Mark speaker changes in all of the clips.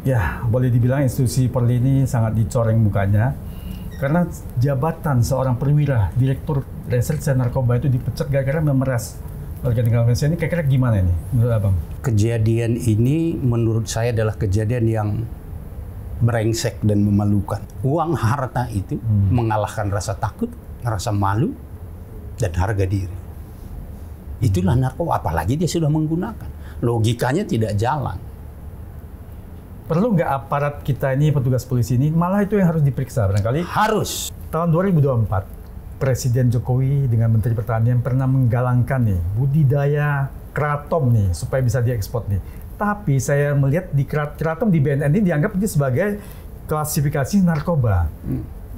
Speaker 1: Ya, boleh dibilang institusi Polri ini sangat dicoreng mukanya karena jabatan seorang perwira Direktur Reserse Narkoba itu dipecat gara-gara memeras warga negara Indonesia. Ini kira-kira gimana ini menurut Abang?
Speaker 2: Kejadian ini menurut saya adalah kejadian yang brengsek dan memalukan. Uang harta itu mengalahkan rasa takut, rasa malu, dan harga diri. Itulah narkoba, apalagi dia sudah menggunakan. Logikanya tidak jalan.
Speaker 1: Perlu nggak aparat kita ini, petugas polisi ini, malah itu yang harus diperiksa barangkali?
Speaker 2: Harus.
Speaker 1: Tahun 2024, Presiden Jokowi dengan Menteri Pertanian pernah menggalangkan nih budidaya kratom nih supaya bisa diekspor nih. Tapi saya melihat di kratom di BNN ini dianggap ini sebagai klasifikasi narkoba.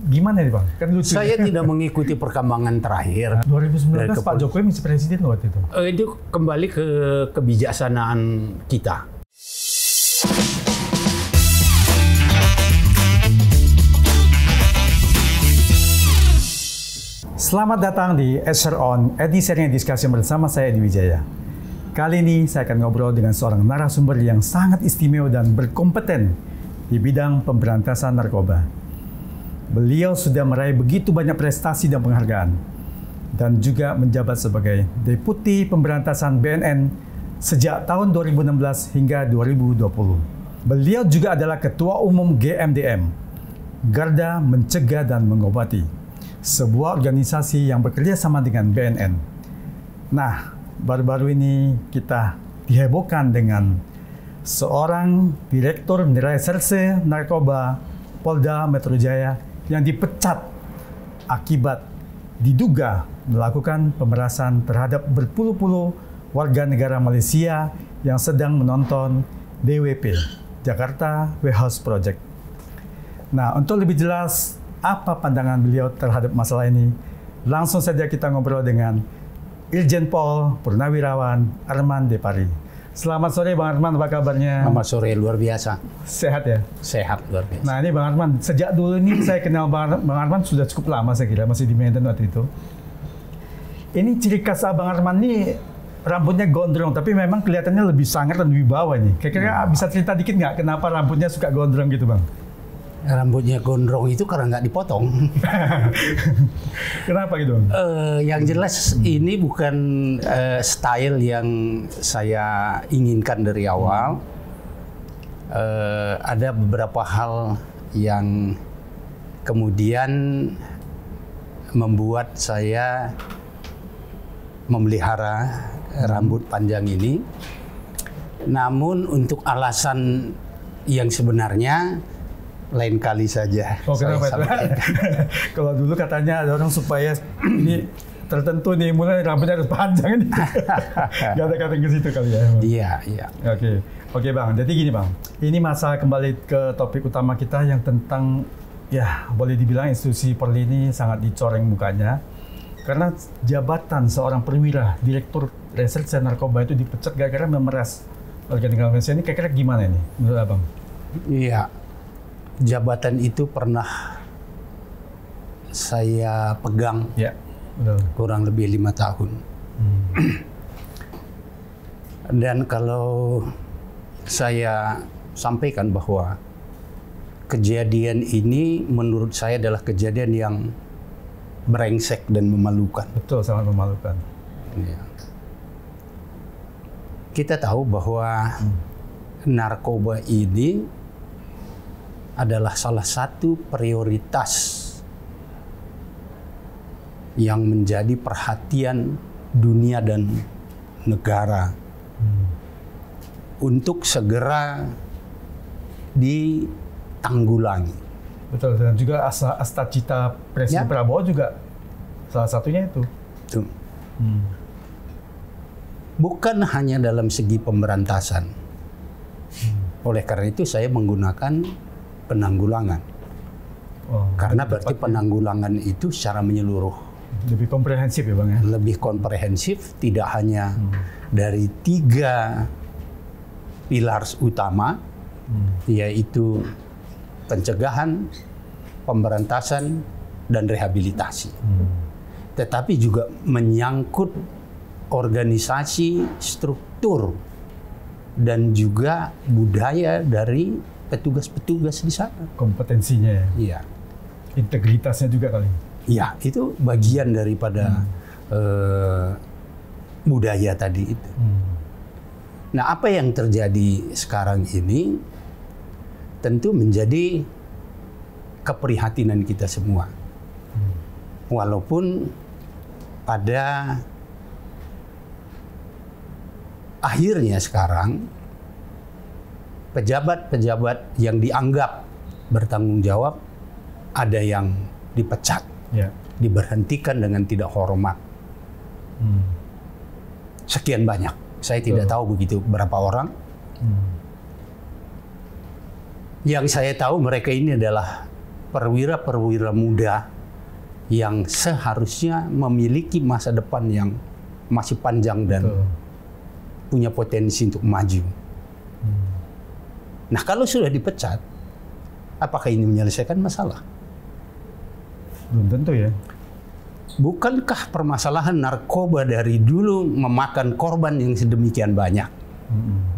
Speaker 1: Gimana nih Bang? Kan lucu.
Speaker 2: Saya tidak mengikuti perkembangan terakhir.
Speaker 1: 2019 Pak Jokowi masih presiden loh waktu itu.
Speaker 2: Itu kembali ke kebijaksanaan kita.
Speaker 1: Selamat datang di Esher On, edisi sharing diskusi bersama saya Edi Wijaya. Kali ini saya akan ngobrol dengan seorang narasumber yang sangat istimewa dan berkompeten di bidang pemberantasan narkoba. Beliau sudah meraih begitu banyak prestasi dan penghargaan, dan juga menjabat sebagai Deputi Pemberantasan BNN sejak tahun 2016 hingga 2020. Beliau juga adalah Ketua Umum GMDM, Garda Mencegah dan Mengobati, sebuah organisasi yang bekerja sama dengan BNN. Nah, baru-baru ini kita dihebohkan dengan seorang Direktur Reserse Narkoba Polda Metro Jaya yang dipecat akibat diduga melakukan pemerasan terhadap berpuluh-puluh warga negara Malaysia yang sedang menonton DWP, Jakarta Warehouse Project. Nah, untuk lebih jelas apa pandangan beliau terhadap masalah ini, langsung saja kita ngobrol dengan Irjen Pol Purnawirawan Arman Depari. Selamat sore Bang Arman, apa kabarnya?
Speaker 2: Selamat sore, luar biasa.
Speaker 1: Sehat ya?
Speaker 2: Sehat, luar biasa.
Speaker 1: Nah ini Bang Arman, sejak dulu ini saya kenal Bang Arman sudah cukup lama saya kira, masih di Medan waktu itu. Ini ciri khas Bang Arman ini rambutnya gondrong, tapi memang kelihatannya lebih sangar dan lebih bawah nih. Kira-kira bisa cerita dikit nggak kenapa rambutnya suka gondrong gitu Bang?
Speaker 2: Rambutnya gondrong itu karena nggak dipotong.
Speaker 1: Kenapa gitu?
Speaker 2: Yang jelas ini bukan style yang saya inginkan dari awal. Ada beberapa hal yang kemudian membuat saya memelihara rambut panjang ini. Namun untuk alasan yang sebenarnya lain kali saja.
Speaker 1: Oh, kenapa? Kalau dulu katanya ada orang supaya ini tertentu nih mulai rambutnya harus panjang nih. Gak ada kata ke situ kali ya.
Speaker 2: Iya, iya.
Speaker 1: Oke Bang. Jadi gini Bang, ini masalah kembali ke topik utama kita yang tentang ya boleh dibilang institusi Polri ini sangat dicoreng mukanya karena jabatan seorang perwira Direktur Reserse Narkoba itu dipecat gara-gara memeras warga negara Indonesia. Ini kira-kira gimana ini menurut Abang?
Speaker 2: Iya. Jabatan itu pernah saya pegang kurang lebih 5 tahun. Dan kalau saya sampaikan bahwa kejadian ini menurut saya adalah kejadian yang brengsek dan memalukan.
Speaker 1: Betul, sangat memalukan.
Speaker 2: Ya. Kita tahu bahwa narkoba ini adalah salah satu prioritas yang menjadi perhatian dunia dan negara untuk segera ditanggulangi.
Speaker 1: Betul, dan juga cita Presiden Prabowo juga salah satunya itu.
Speaker 2: Bukan hanya dalam segi pemberantasan. Oleh karena itu saya menggunakan penanggulangan. Karena berarti penanggulangan itu secara menyeluruh.
Speaker 1: Lebih komprehensif ya Bang ya?
Speaker 2: Lebih komprehensif, tidak hanya dari 3 pilar utama, yaitu pencegahan, pemberantasan, dan rehabilitasi. Tetapi juga menyangkut organisasi, struktur, dan juga budaya dari petugas-petugas di sana.
Speaker 1: Kompetensinya ya.
Speaker 2: Iya.
Speaker 1: Integritasnya juga kali.
Speaker 2: Ya, itu bagian daripada budaya tadi itu. Nah, apa yang terjadi sekarang ini tentu menjadi keprihatinan kita semua. Walaupun pada akhirnya sekarang pejabat-pejabat yang dianggap bertanggung jawab ada yang dipecat, diberhentikan dengan tidak hormat. Sekian banyak. Saya tidak tahu begitu berapa orang. Yang saya tahu mereka ini adalah perwira-perwira muda yang seharusnya memiliki masa depan yang masih panjang dan punya potensi untuk maju. Nah, kalau sudah dipecat, apakah ini menyelesaikan masalah?
Speaker 1: Belum tentu ya.
Speaker 2: Bukankah permasalahan narkoba dari dulu memakan korban yang sedemikian banyak?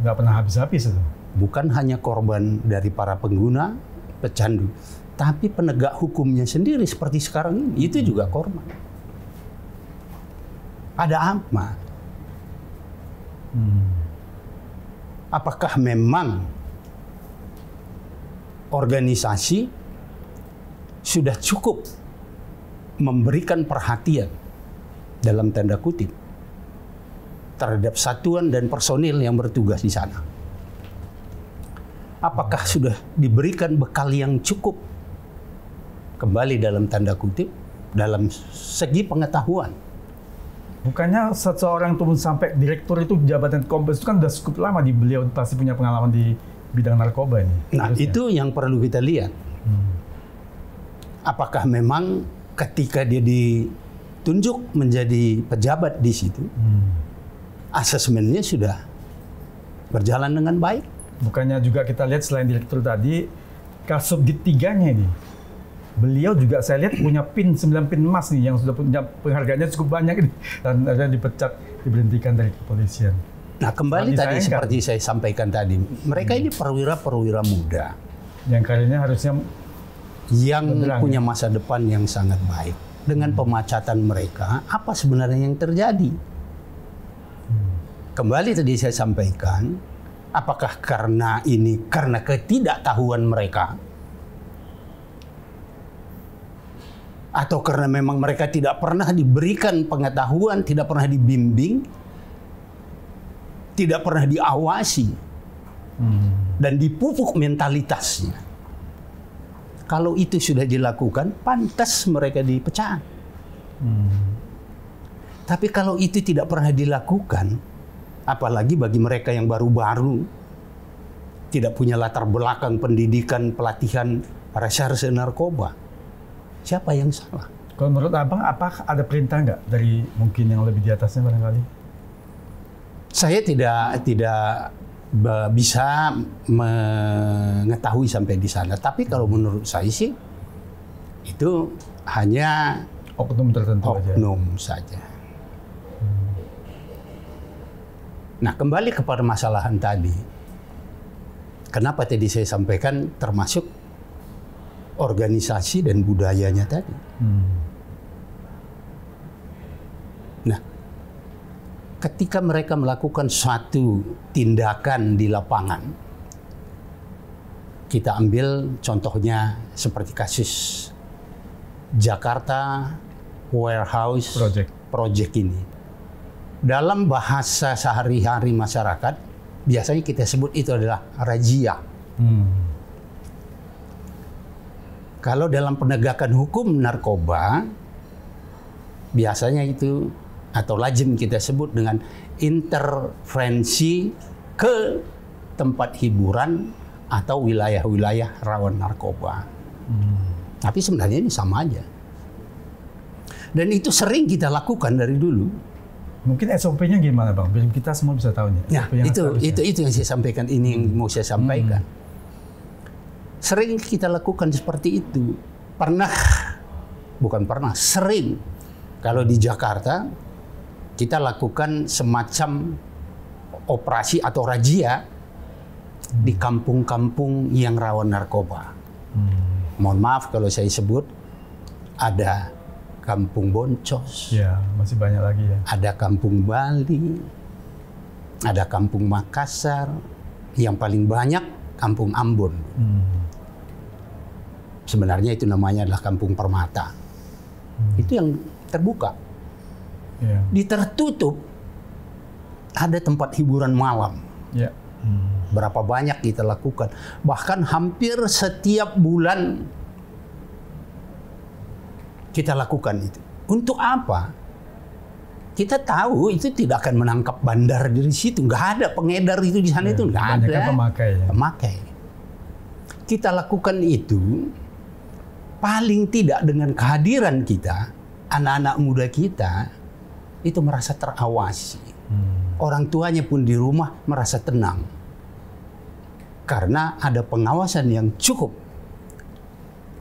Speaker 1: Nggak pernah habis-habis itu.
Speaker 2: Bukan hanya korban dari para pengguna, pecandu, tapi penegak hukumnya sendiri seperti sekarang ini, itu juga korban. Ada apa? Apakah memang organisasi sudah cukup memberikan perhatian dalam tanda kutip terhadap satuan dan personil yang bertugas di sana? Apakah sudah diberikan bekal yang cukup, kembali dalam tanda kutip, dalam segi pengetahuan?
Speaker 1: Bukannya seseorang turun sampai direktur itu jabatan Kombes itu kan udah cukup lama, beliau pasti punya pengalaman di bidang narkoba ini.
Speaker 2: Nah, harusnya. Itu yang perlu kita lihat. Apakah memang ketika dia ditunjuk menjadi pejabat di situ, asesmennya sudah berjalan dengan baik?
Speaker 1: Bukannya juga kita lihat selain direktur tadi, Kasubdit 3-nya ini, beliau juga saya lihat punya PIN 9 PIN emas nih yang sudah punya penghargaannya cukup banyak nih, dan akhirnya dipecat, diberhentikan dari kepolisian.
Speaker 2: Nah, kembali tadi seperti saya sampaikan tadi, mereka ini perwira-perwira muda
Speaker 1: yang karirnya harusnya
Speaker 2: yang punya masa depan yang sangat baik. Dengan pemecatan mereka, apa sebenarnya yang terjadi? Kembali tadi saya sampaikan, apakah karena ketidaktahuan mereka, atau karena memang mereka tidak pernah diberikan pengetahuan, tidak pernah dibimbing, tidak pernah diawasi, dan dipupuk mentalitasnya? Kalau itu sudah dilakukan, pantas mereka dipecat. Tapi kalau itu tidak pernah dilakukan, apalagi bagi mereka yang baru-baru, tidak punya latar belakang pendidikan, pelatihan, reserse narkoba, siapa yang salah?
Speaker 1: Kalau menurut Abang, apa ada perintah nggak dari mungkin yang lebih di atasnya barangkali?
Speaker 2: Saya tidak bisa mengetahui sampai di sana. Tapi kalau menurut saya sih, itu hanya
Speaker 1: oknum tertentu
Speaker 2: saja. Nah, kembali ke permasalahan tadi. Kenapa tadi saya sampaikan termasuk organisasi dan budayanya tadi. Nah, ketika mereka melakukan suatu tindakan di lapangan, kita ambil contohnya seperti kasus Jakarta Warehouse Project ini. Dalam bahasa sehari-hari masyarakat, biasanya kita sebut itu adalah razia. Kalau dalam penegakan hukum narkoba, biasanya itu atau lazim kita sebut dengan intervensi ke tempat hiburan atau wilayah-wilayah rawan narkoba. Tapi sebenarnya ini sama aja. Dan itu sering kita lakukan dari dulu.
Speaker 1: Mungkin SOP-nya gimana, Bang? Biar kita semua bisa tahu nih.
Speaker 2: Nah, itu yang saya sampaikan, ini yang mau saya sampaikan. Sering kita lakukan seperti itu. Sering. Kalau di Jakarta, kita lakukan semacam operasi atau razia di kampung-kampung yang rawan narkoba. Mohon maaf kalau saya sebut, ada Kampung Boncos,
Speaker 1: Ya, masih banyak lagi ya.
Speaker 2: ada Kampung Bali, ada Kampung Makassar, yang paling banyak Kampung Ambon. Sebenarnya itu namanya adalah Kampung Permata. Itu yang terbuka.
Speaker 1: Ya.
Speaker 2: Di tertutup ada tempat hiburan malam.
Speaker 1: Ya.
Speaker 2: Berapa banyak kita lakukan. Bahkan hampir setiap bulan kita lakukan itu. Untuk apa? Kita tahu itu tidak akan menangkap bandar dari situ. Nggak ada pengedar itu di sana, itu nggak ada.
Speaker 1: Banyak pemakai. Ya.
Speaker 2: Pemakai. Kita lakukan itu paling tidak dengan kehadiran kita, anak-anak muda kita itu merasa terawasi. Orang tuanya pun di rumah merasa tenang. Karena ada pengawasan yang cukup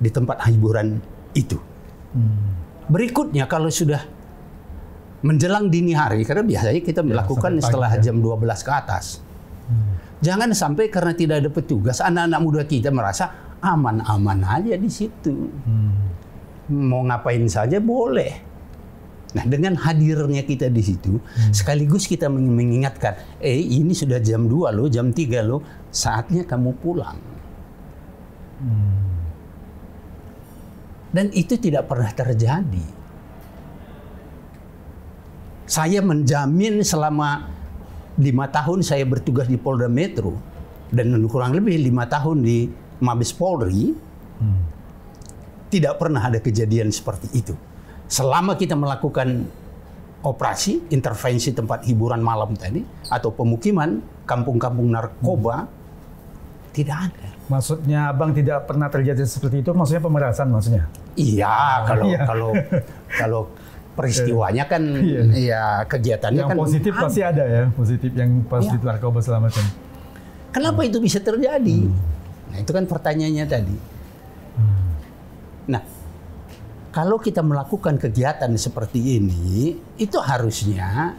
Speaker 2: di tempat hiburan itu. Berikutnya kalau sudah menjelang dini hari, karena biasanya kita melakukan setelah jam 12 ke atas. Jangan sampai karena tidak ada petugas, anak-anak muda kita merasa aman-aman aja di situ. Mau ngapain saja boleh. Nah, dengan hadirnya kita di situ, sekaligus kita mengingatkan, ini sudah jam 2 loh, jam 3 loh, saatnya kamu pulang. Dan itu tidak pernah terjadi. Saya menjamin selama 5 tahun saya bertugas di Polda Metro, dan kurang lebih 5 tahun di Mabes Polri, tidak pernah ada kejadian seperti itu. Selama kita melakukan operasi, intervensi tempat hiburan malam tadi, atau pemukiman, kampung-kampung narkoba, tidak ada.
Speaker 1: Maksudnya Abang tidak pernah terjadi seperti itu, maksudnya pemerasan maksudnya?
Speaker 2: Iya, kalau peristiwanya kan, ya kegiatannya
Speaker 1: yang
Speaker 2: kan
Speaker 1: positif pasti ada ya, positif yang positif narkoba segala macam.
Speaker 2: Kenapa itu bisa terjadi? Nah, itu kan pertanyaannya tadi. Nah, kalau kita melakukan kegiatan seperti ini, itu harusnya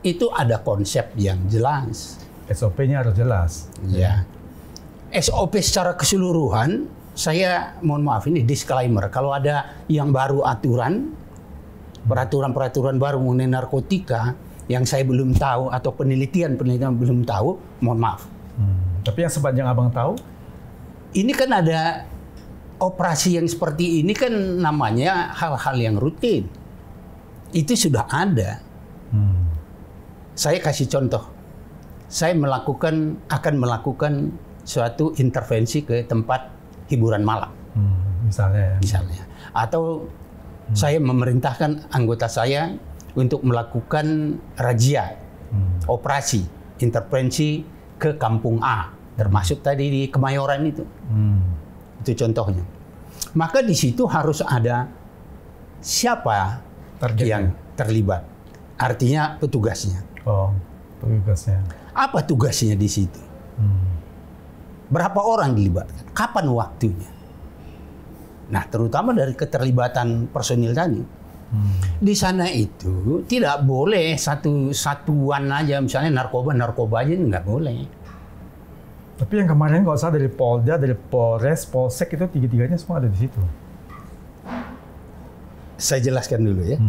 Speaker 2: itu ada konsep yang jelas.
Speaker 1: SOP-nya harus jelas.
Speaker 2: Ya. SOP secara keseluruhan, saya mohon maaf ini disclaimer, kalau ada yang baru aturan, peraturan-peraturan baru mengenai narkotika yang saya belum tahu atau penelitian belum tahu, mohon maaf.
Speaker 1: Tapi yang sepanjang Abang tahu,
Speaker 2: ini kan ada operasi yang seperti ini kan namanya hal-hal yang rutin. Itu sudah ada. Saya kasih contoh. Saya akan melakukan suatu intervensi ke tempat hiburan malam. Misalnya. Atau saya memerintahkan anggota saya untuk melakukan razia, operasi, intervensi ke kampung A, termasuk tadi di Kemayoran itu. Itu contohnya. Maka di situ harus ada siapa yang terlibat. Artinya petugasnya.
Speaker 1: Oh, petugasnya.
Speaker 2: Apa tugasnya di situ? Berapa orang dilibatkan? Kapan waktunya? Nah, terutama dari keterlibatan personil tadi. Di sana itu tidak boleh satu satuan aja, misalnya narkoba aja nggak boleh.
Speaker 1: Tapi yang kemarin kalau salah dari Polda, dari Polres, Polsek itu tiga-tiganya semua ada di situ.
Speaker 2: Saya jelaskan dulu ya.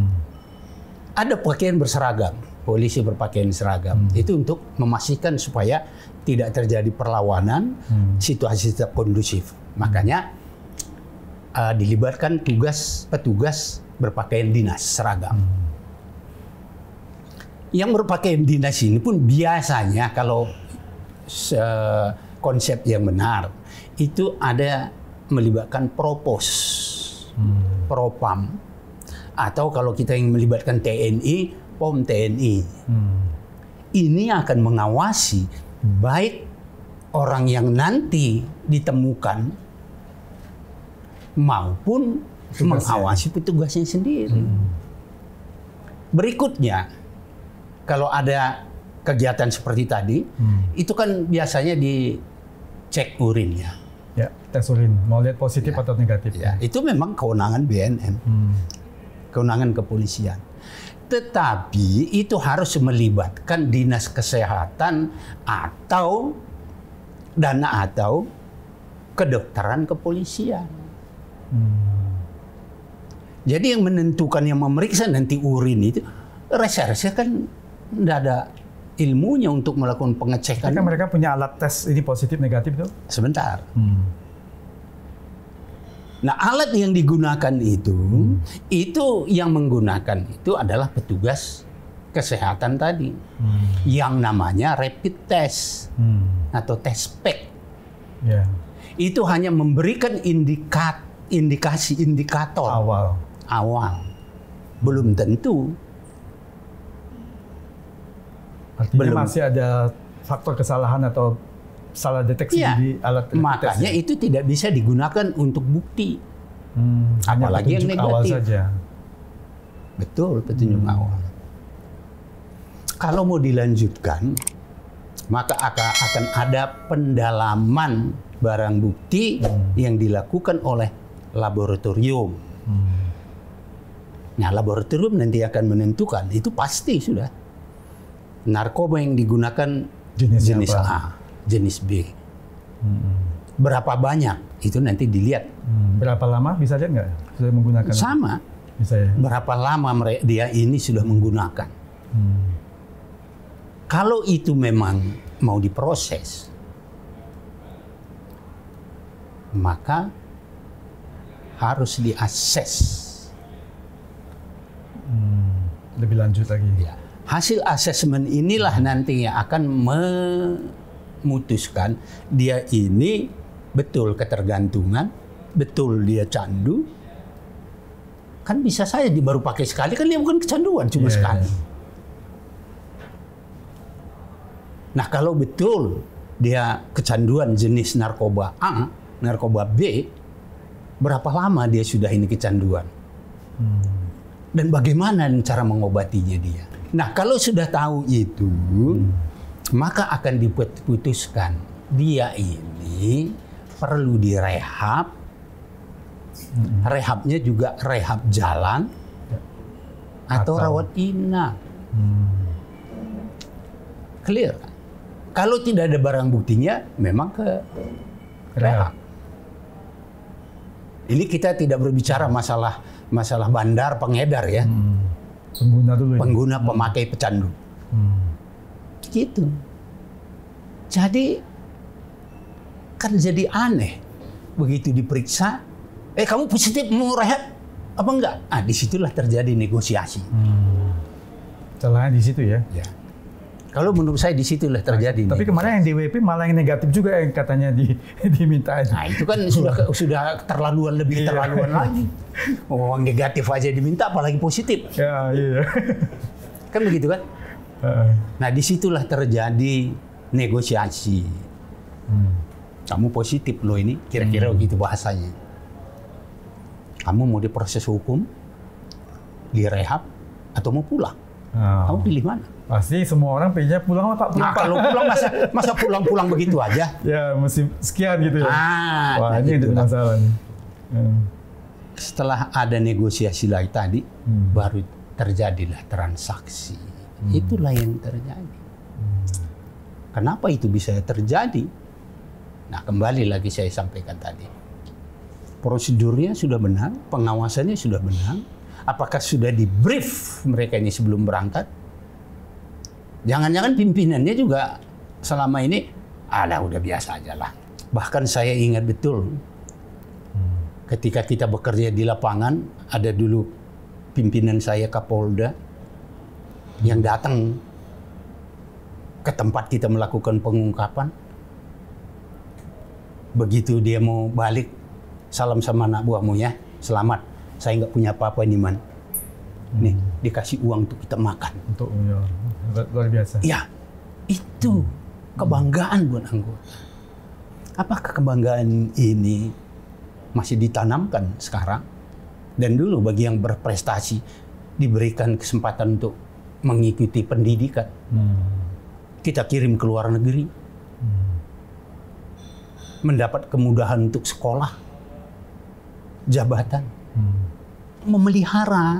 Speaker 2: Ada pakaian berseragam, polisi berpakaian seragam. Itu untuk memastikan supaya tidak terjadi perlawanan, situasi tetap kondusif. Makanya dilibatkan petugas berpakaian dinas seragam. Yang berpakaian dinas ini pun biasanya kalau konsep yang benar itu ada melibatkan propos, propam, atau kalau kita yang melibatkan TNI, POM TNI. Ini akan mengawasi baik orang yang nanti ditemukan maupun mengawasi petugasnya sendiri. Berikutnya, kalau ada kegiatan seperti tadi, itu kan biasanya dicek urinnya.
Speaker 1: Ya, tes urin. Mau lihat positif atau negatif.
Speaker 2: Ya, itu memang kewenangan BNN, kewenangan kepolisian. Tetapi itu harus melibatkan dinas kesehatan atau dan atau kedokteran kepolisian. Jadi yang menentukan, yang memeriksa nanti urin itu reserse kan tidak ada ilmunya untuk melakukan pengecekan.
Speaker 1: Kan mereka punya alat tes ini positif negatif tuh.
Speaker 2: Sebentar. Nah, alat yang digunakan itu yang menggunakan itu adalah petugas kesehatan tadi, yang namanya rapid test atau test pack.
Speaker 1: Yeah.
Speaker 2: Itu hanya memberikan indikator awal, belum tentu.
Speaker 1: Artinya masih ada faktor kesalahan atau salah deteksi di alat rapid
Speaker 2: makanya
Speaker 1: test.
Speaker 2: itu tidak bisa digunakan untuk bukti, apalagi yang negatif.
Speaker 1: Awal saja.
Speaker 2: Betul, petunjuk awal. Kalau mau dilanjutkan, maka akan ada pendalaman barang bukti yang dilakukan oleh laboratorium. Nah, laboratorium nanti akan menentukan, itu pasti sudah. Narkoba yang digunakan jenis A, jenis B. Berapa banyak, itu nanti dilihat.
Speaker 1: Berapa lama bisa lihat nggak? Sudah menggunakan?
Speaker 2: Sama.
Speaker 1: Bisa ya?
Speaker 2: Berapa lama dia ini sudah menggunakan. Kalau itu memang mau diproses, maka harus diakses.
Speaker 1: Lebih lanjut lagi.
Speaker 2: Ya. Hasil asesmen inilah nanti yang akan memutuskan dia ini betul ketergantungan, betul dia candu. Kan bisa saja dia baru pakai sekali, kan dia bukan kecanduan, cuma sekali. Nah, kalau betul dia kecanduan jenis narkoba A, narkoba B, berapa lama dia sudah ini kecanduan? Dan bagaimana cara mengobatinya dia? Nah, kalau sudah tahu itu, maka akan diputuskan dia ini perlu direhab. Rehabnya juga rehab jalan atau rawat inap. Clear. Kalau tidak ada barang buktinya, memang ke rehab. Ini kita tidak berbicara masalah bandar pengedar ya.
Speaker 1: Pengguna dulu.
Speaker 2: Pengguna pemakai pecandu. Gitu. Jadi kan jadi aneh begitu diperiksa, kamu positif mau rehab apa enggak? Ah, disitulah terjadi negosiasi.
Speaker 1: Celahnya di situ ya.
Speaker 2: Ya. Kalau menurut saya disitulah terjadi.
Speaker 1: Tapi kemarin yang DWP malah yang negatif juga yang katanya diminta.
Speaker 2: Nah, itu kan sudah terlaluan, lebih terlaluan lagi. Oh, negatif aja diminta, apalagi positif.
Speaker 1: Ya, iya.
Speaker 2: Kan begitu kan? Nah, disitulah terjadi negosiasi. Kamu positif loh ini, kira-kira begitu bahasanya. Kamu mau diproses hukum, direhab, atau mau pulang? Kamu pilih mana?
Speaker 1: Pasti semua orang pilihnya pulang lah Pak.
Speaker 2: Nah, kalau pulang masa pulang-pulang begitu aja?
Speaker 1: Ya, mesti sekian gitu ya. Wah, ini yang masalah nih.
Speaker 2: Setelah ada negosiasi lagi tadi, baru terjadilah transaksi. Itulah yang terjadi. Kenapa itu bisa terjadi? Nah, kembali lagi saya sampaikan tadi. Prosedurnya sudah benar, pengawasannya sudah benar. Apakah sudah di-brief mereka ini sebelum berangkat? Jangan-jangan pimpinannya juga selama ini, udah biasa aja lah. Bahkan saya ingat betul, ketika kita bekerja di lapangan, ada dulu pimpinan saya Kapolda yang datang ke tempat kita melakukan pengungkapan. Begitu dia mau balik, salam sama anak buahmu ya, selamat. Saya nggak punya apa-apa ini man. Nih, dikasih uang untuk kita makan.
Speaker 1: Untuk luar biasa.
Speaker 2: Ya, itu kebanggaan buat anggota. Apakah kebanggaan ini masih ditanamkan sekarang? Dan dulu bagi yang berprestasi diberikan kesempatan untuk mengikuti pendidikan. Kita kirim ke luar negeri. Mendapat kemudahan untuk sekolah, jabatan. Memelihara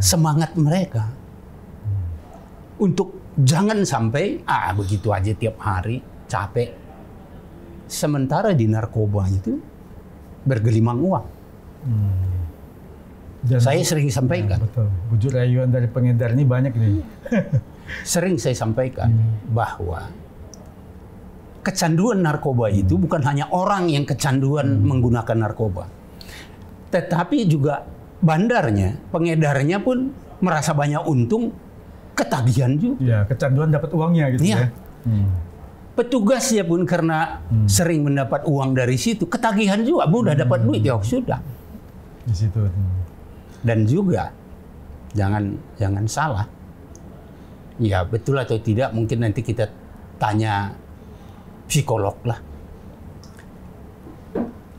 Speaker 2: semangat mereka untuk jangan sampai begitu aja tiap hari capek. Sementara di narkoba itu bergelimang uang.
Speaker 1: Dan,
Speaker 2: Saya sering sampaikan.
Speaker 1: Betul. Bujuk rayuan dari pengedar ini banyak nih.
Speaker 2: Sering saya sampaikan bahwa kecanduan narkoba itu bukan hanya orang yang kecanduan menggunakan narkoba. Tetapi juga bandarnya, pengedarnya pun merasa banyak untung, ketagihan juga.
Speaker 1: Ya, kecanduan dapat uangnya gitu
Speaker 2: Iya.
Speaker 1: ya.
Speaker 2: Petugasnya pun karena sering mendapat uang dari situ, ketagihan juga, mudah dapat duit, ya sudah.
Speaker 1: Di situ.
Speaker 2: Dan juga jangan salah. Ya betul atau tidak mungkin nanti kita tanya psikolog lah.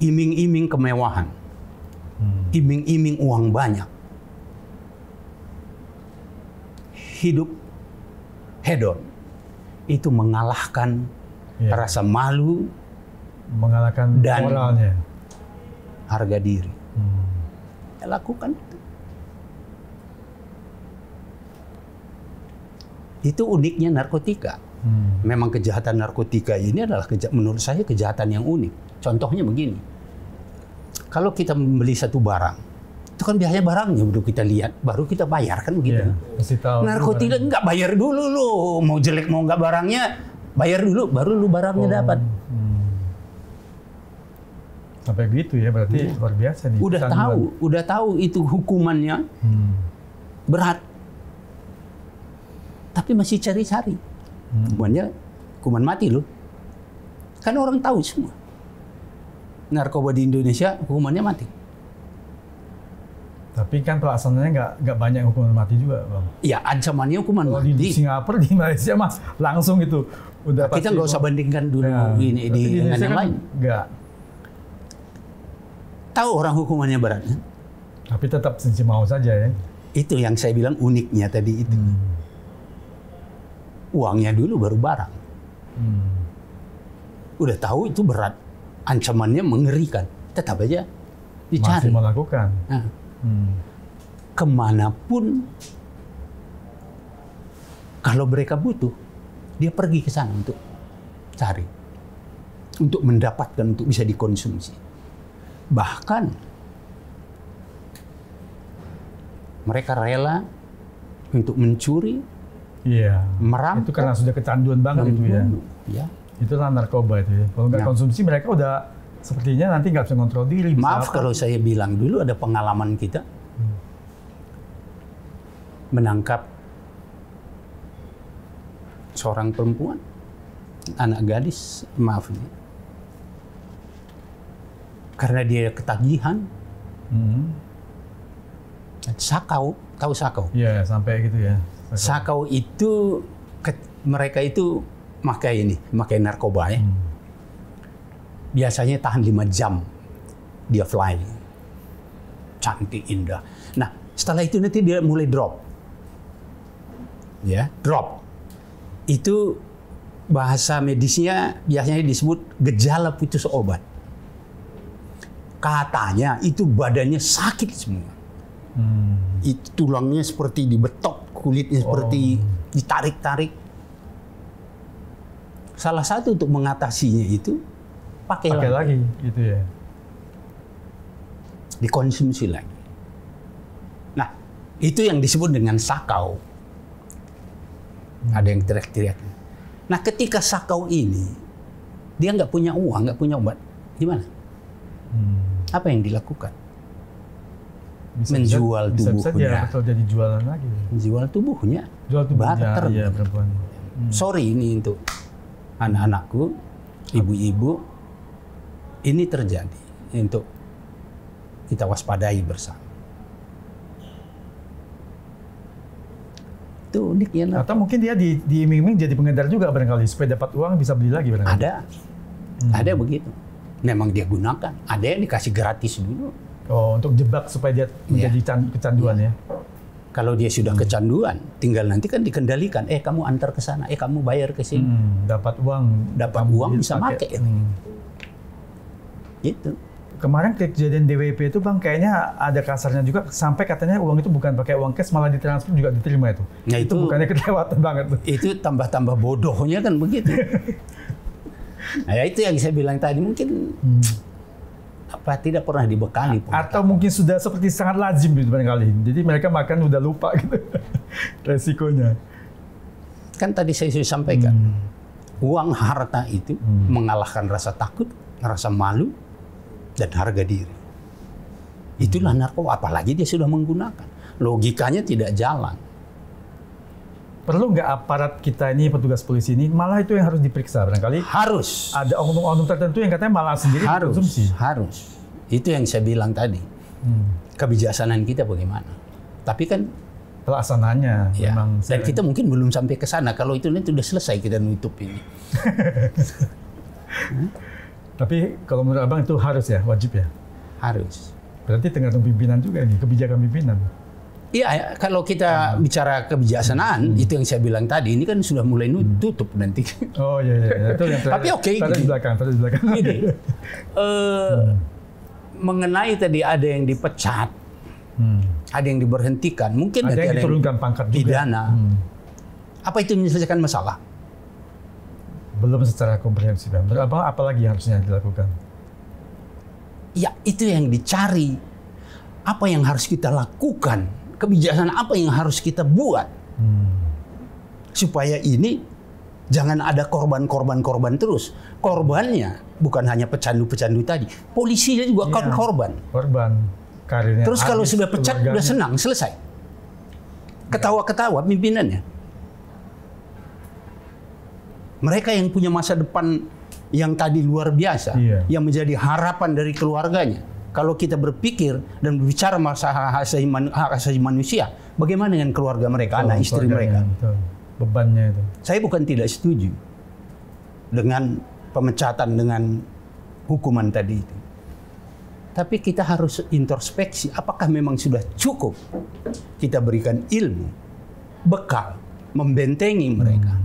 Speaker 2: Iming-iming kemewahan, iming-iming uang banyak, hidup hedon itu mengalahkan rasa malu,
Speaker 1: mengalahkan
Speaker 2: dan
Speaker 1: moralnya,
Speaker 2: harga diri. Ya, lakukan itu. Itu uniknya narkotika. Memang kejahatan narkotika ini adalah menurut saya kejahatan yang unik. Contohnya begini, kalau kita membeli satu barang, itu kan biasanya barangnya baru kita lihat, baru kita bayar kan begitu. Narkotika nggak bayar dulu lo, mau jelek mau nggak barangnya, bayar dulu, baru lu barangnya dapat.
Speaker 1: Sampai gitu ya, berarti luar biasa nih.
Speaker 2: Udah tahu itu hukumannya berat. Tapi masih cari-cari. Hukuman mati loh. Kan orang tahu semua. Narkoba di Indonesia hukumannya mati.
Speaker 1: Tapi kan pelaksanaannya nggak banyak hukuman mati juga, Bang.
Speaker 2: Ya, ancamannya hukuman mati.
Speaker 1: Di Singapura, di Malaysia mas langsung itu. Udah
Speaker 2: kita nggak usah bandingkan dulu ini dengan yang lain.
Speaker 1: Nggak.
Speaker 2: Tahu orang hukumannya berat. Kan?
Speaker 1: Tapi tetap mau saja ya.
Speaker 2: Itu yang saya bilang uniknya tadi itu. Uangnya dulu baru barang. Udah tahu itu berat, ancamannya mengerikan, tetap aja dicari.
Speaker 1: Masih melakukan.
Speaker 2: Nah, kemanapun kalau mereka butuh, dia pergi ke sana untuk cari, untuk mendapatkan, untuk bisa dikonsumsi. Bahkan mereka rela untuk mencuri.
Speaker 1: Iya.
Speaker 2: Merampok.
Speaker 1: Itu karena sudah kecanduan banget itu ya.
Speaker 2: Ya.
Speaker 1: Itulah narkoba itu ya. Kalau nggak konsumsi mereka udah sepertinya nanti nggak bisa kontrol diri.
Speaker 2: Maaf kalau saya bilang, dulu ada pengalaman kita menangkap seorang perempuan, anak gadis, maaf ini, karena dia ketagihan, sakau, tahu sakau?
Speaker 1: Iya, sampai gitu ya.
Speaker 2: Sakau itu mereka itu pakai narkoba ya. Biasanya tahan 5 jam dia fly. Cantik, indah. Nah, setelah itu nanti dia mulai drop. Ya, drop. Itu bahasa medisnya biasanya disebut gejala putus obat. Katanya itu badannya sakit semua. Itu tulangnya seperti dibetok, kulitnya seperti ditarik-tarik. Salah satu untuk mengatasinya itu pakai
Speaker 1: lagi gitu ya.
Speaker 2: Dikonsumsi lagi. Nah, itu yang disebut dengan sakau. Ada yang teriak-teriak. Nah, ketika sakau ini dia nggak punya uang, nggak punya obat, gimana? Apa yang dilakukan? Menjual tubuhnya.
Speaker 1: Bisa jadi jualan lagi.
Speaker 2: Menjual tubuhnya.
Speaker 1: Jual tubuhnya.
Speaker 2: Barter.
Speaker 1: Iya, perempuan.
Speaker 2: Sorry ini untuk anak-anakku, ibu-ibu, ini terjadi untuk kita waspadai bersama. Itu unik ya.
Speaker 1: Atau mungkin dia diiming-iming jadi pengedar juga barangkali supaya dapat uang bisa beli lagi barangkali.
Speaker 2: Ada begitu. Memang dia gunakan. Ada yang dikasih gratis dulu.
Speaker 1: Oh, untuk jebak supaya dia menjadi kecanduan ya.
Speaker 2: Kalau dia sudah kecanduan, tinggal nanti kan dikendalikan. Kamu antar ke sana, kamu bayar ke sini.
Speaker 1: Dapat uang
Speaker 2: bisa pakai. Gitu.
Speaker 1: Kemarin kejadian DWP itu Bang, kayaknya ada kasarnya juga sampai katanya uang itu bukan pakai uang cash, malah ditransfer juga diterima itu.
Speaker 2: Nah,
Speaker 1: itu bukannya kelewatan banget tuh.
Speaker 2: Itu tambah-tambah bodohnya kan begitu. Nah, itu yang saya bilang tadi, mungkin tidak pernah dibekali.
Speaker 1: Atau mungkin sudah seperti sangat lazim gitu barangkali. Jadi mereka makan udah lupa gitu resikonya.
Speaker 2: Kan tadi saya sudah sampaikan, uang harta itu mengalahkan rasa takut, rasa malu, dan harga diri. Itulah narkoba, apalagi dia sudah menggunakan. Logikanya tidak jalan.
Speaker 1: Perlu nggak aparat kita ini, petugas polisi ini, malah itu yang harus diperiksa barangkali?
Speaker 2: Harus.
Speaker 1: Ada oknum-oknum tertentu yang katanya malah sendiri konsumsi.
Speaker 2: Harus. Itu yang saya bilang tadi. Kebijaksanaan kita bagaimana? Tapi kan
Speaker 1: pelaksananya
Speaker 2: ya,
Speaker 1: memang.
Speaker 2: Dan kita mungkin belum sampai ke sana. Kalau itu nanti sudah selesai kita nutup ini.
Speaker 1: Tapi kalau menurut Abang itu harus ya, wajib ya?
Speaker 2: Harus.
Speaker 1: Berarti tergantung pimpinan juga ini, kebijakan pimpinan.
Speaker 2: Iya, kalau kita bicara kebijaksanaan, itu yang saya bilang tadi, ini kan sudah mulai tutup nanti.
Speaker 1: Oh iya. Itu yang
Speaker 2: tapi oke,
Speaker 1: taruh di belakang.
Speaker 2: Gini, mengenai tadi ada yang dipecat, ada yang diberhentikan, mungkin
Speaker 1: ada yang diturunkan pangkat juga.
Speaker 2: Pidana. Apa itu menyelesaikan masalah?
Speaker 1: Belum secara komprehensif. Menurut Abang apa lagi harusnya dilakukan?
Speaker 2: Ya, itu yang dicari. Apa yang harus kita lakukan? Kebijaksanaan apa yang harus kita buat? Supaya ini jangan ada korban terus. Korbannya bukan hanya pecandu-pecandu tadi. Polisinya juga korban.
Speaker 1: Korban. Karirnya
Speaker 2: terus kalau sudah pecat, udah senang, selesai. Ketawa-ketawa pimpinannya. Mereka yang punya masa depan yang tadi luar biasa, yang menjadi harapan dari keluarganya. Kalau kita berpikir dan berbicara masalah hak asasi manusia, bagaimana dengan keluarga mereka, anak istri mereka?
Speaker 1: Betul. Bebannya itu.
Speaker 2: Saya bukan tidak setuju dengan pemecatan, dengan hukuman tadi itu. Tapi kita harus introspeksi, apakah memang sudah cukup kita berikan ilmu, bekal, membentengi mereka.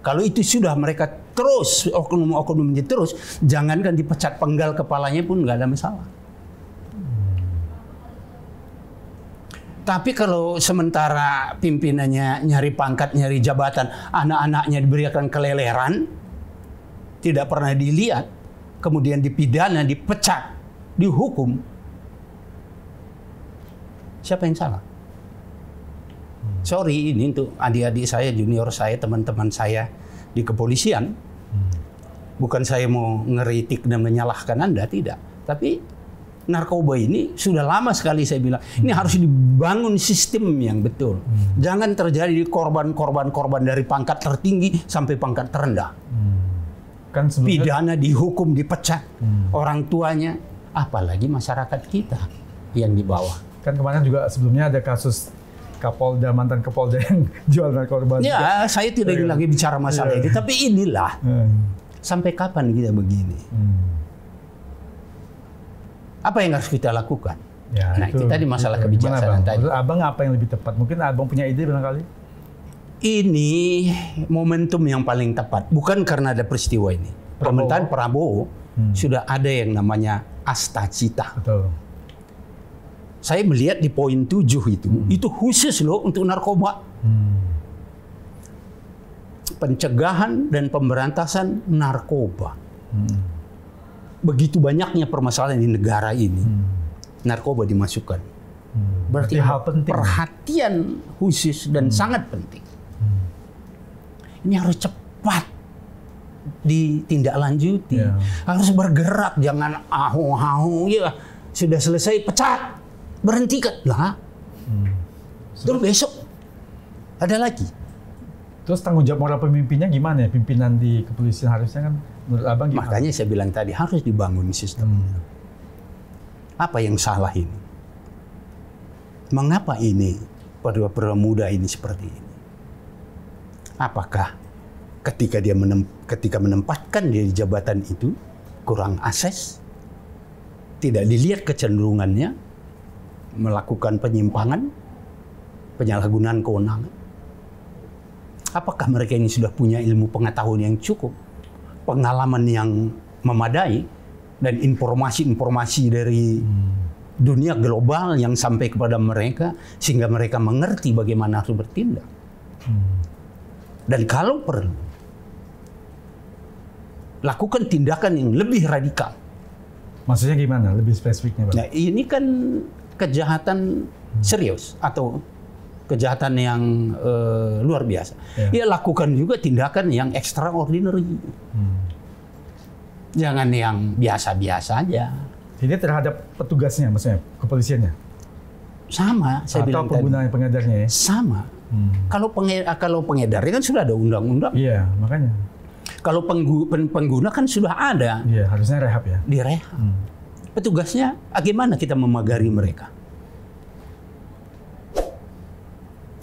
Speaker 2: Kalau itu sudah mereka terus, oknum-oknumnya terus, jangankan dipecat penggal kepalanya pun nggak ada masalah. Tapi kalau sementara pimpinannya nyari pangkat, nyari jabatan, anak-anaknya diberikan keleleran, tidak pernah dilihat, kemudian dipidana, dipecat, dihukum, siapa yang salah? Sorry, ini untuk adik-adik saya, junior saya, teman-teman saya di kepolisian. Bukan saya mau ngeritik dan menyalahkan Anda, tidak. Tapi narkoba ini sudah lama sekali saya bilang, ini harus dibangun sistem yang betul. Jangan terjadi korban dari pangkat tertinggi sampai pangkat terendah.
Speaker 1: Kan
Speaker 2: pidana, dihukum, dipecat orang tuanya, apalagi masyarakat kita yang di bawah.
Speaker 1: Kan kemarin juga sebelumnya ada kasus Kapolda, mantan Kapolda yang jual narkoba.
Speaker 2: Ya, saya tidak ingin lagi bicara masalah ini, tapi inilah sampai kapan kita begini? Apa yang harus kita lakukan?
Speaker 1: Ya,
Speaker 2: nah, itu tadi masalah kebijaksanaan tadi.
Speaker 1: Abang apa yang lebih tepat? Mungkin Abang punya ide barangkali?
Speaker 2: Ini momentum yang paling tepat. Bukan karena ada peristiwa ini. Pemerintahan Prabowo sudah ada yang namanya Astacita.
Speaker 1: Betul.
Speaker 2: Saya melihat di poin 7 itu khusus loh untuk narkoba. Pencegahan dan pemberantasan narkoba. Begitu banyaknya permasalahan di negara ini, narkoba dimasukkan. Berarti hal penting, perhatian khusus dan sangat penting. Ini harus cepat ditindaklanjuti, harus bergerak, jangan ahu-ahu, ya sudah selesai pecat, berhentikan lah. Terus besok ada lagi.
Speaker 1: Terus tanggung jawab moral pemimpinnya gimana ya? Pimpinan di kepolisian harusnya kan menurut Abang gimana?
Speaker 2: Makanya saya bilang tadi harus dibangun sistem. Apa yang salah ini? Mengapa ini perwira muda ini seperti ini? Apakah ketika dia menempatkan dia di jabatan itu kurang akses, tidak dilihat kecenderungannya, melakukan penyimpangan, penyalahgunaan kewenangan? Apakah mereka ini sudah punya ilmu pengetahuan yang cukup, pengalaman yang memadai, dan informasi-informasi dari dunia global yang sampai kepada mereka sehingga mereka mengerti bagaimana harus bertindak? Dan kalau perlu, lakukan tindakan yang lebih radikal.
Speaker 1: Maksudnya gimana? Lebih spesifiknya, Bang?
Speaker 2: Nah, ini kan kejahatan serius atau kejahatan yang luar biasa. Ya lakukan juga tindakan yang extraordinary. Jangan yang biasa-biasa aja.
Speaker 1: Ini terhadap petugasnya, maksudnya kepolisiannya?
Speaker 2: Sama, saya bilang tadi.
Speaker 1: Atau pengguna pengedarnya ya?
Speaker 2: Sama. Kalau pengedarnya kan sudah ada undang-undang.
Speaker 1: Iya, makanya.
Speaker 2: Kalau pengguna kan sudah ada.
Speaker 1: Iya, harusnya rehab ya?
Speaker 2: Direhab. Petugasnya, bagaimana kita memagari mereka?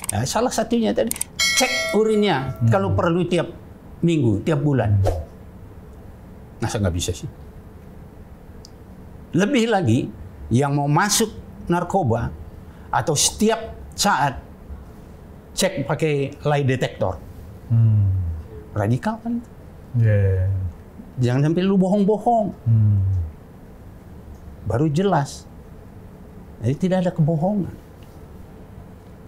Speaker 2: Nah, salah satunya tadi, cek urinnya. Kalau perlu tiap minggu, tiap bulan. Masa nggak bisa sih? Lebih lagi, yang mau masuk narkoba, atau setiap saat cek pakai lie detector. Radikal kan? Jangan sampai lu bohong-bohong. Baru jelas. Jadi tidak ada kebohongan.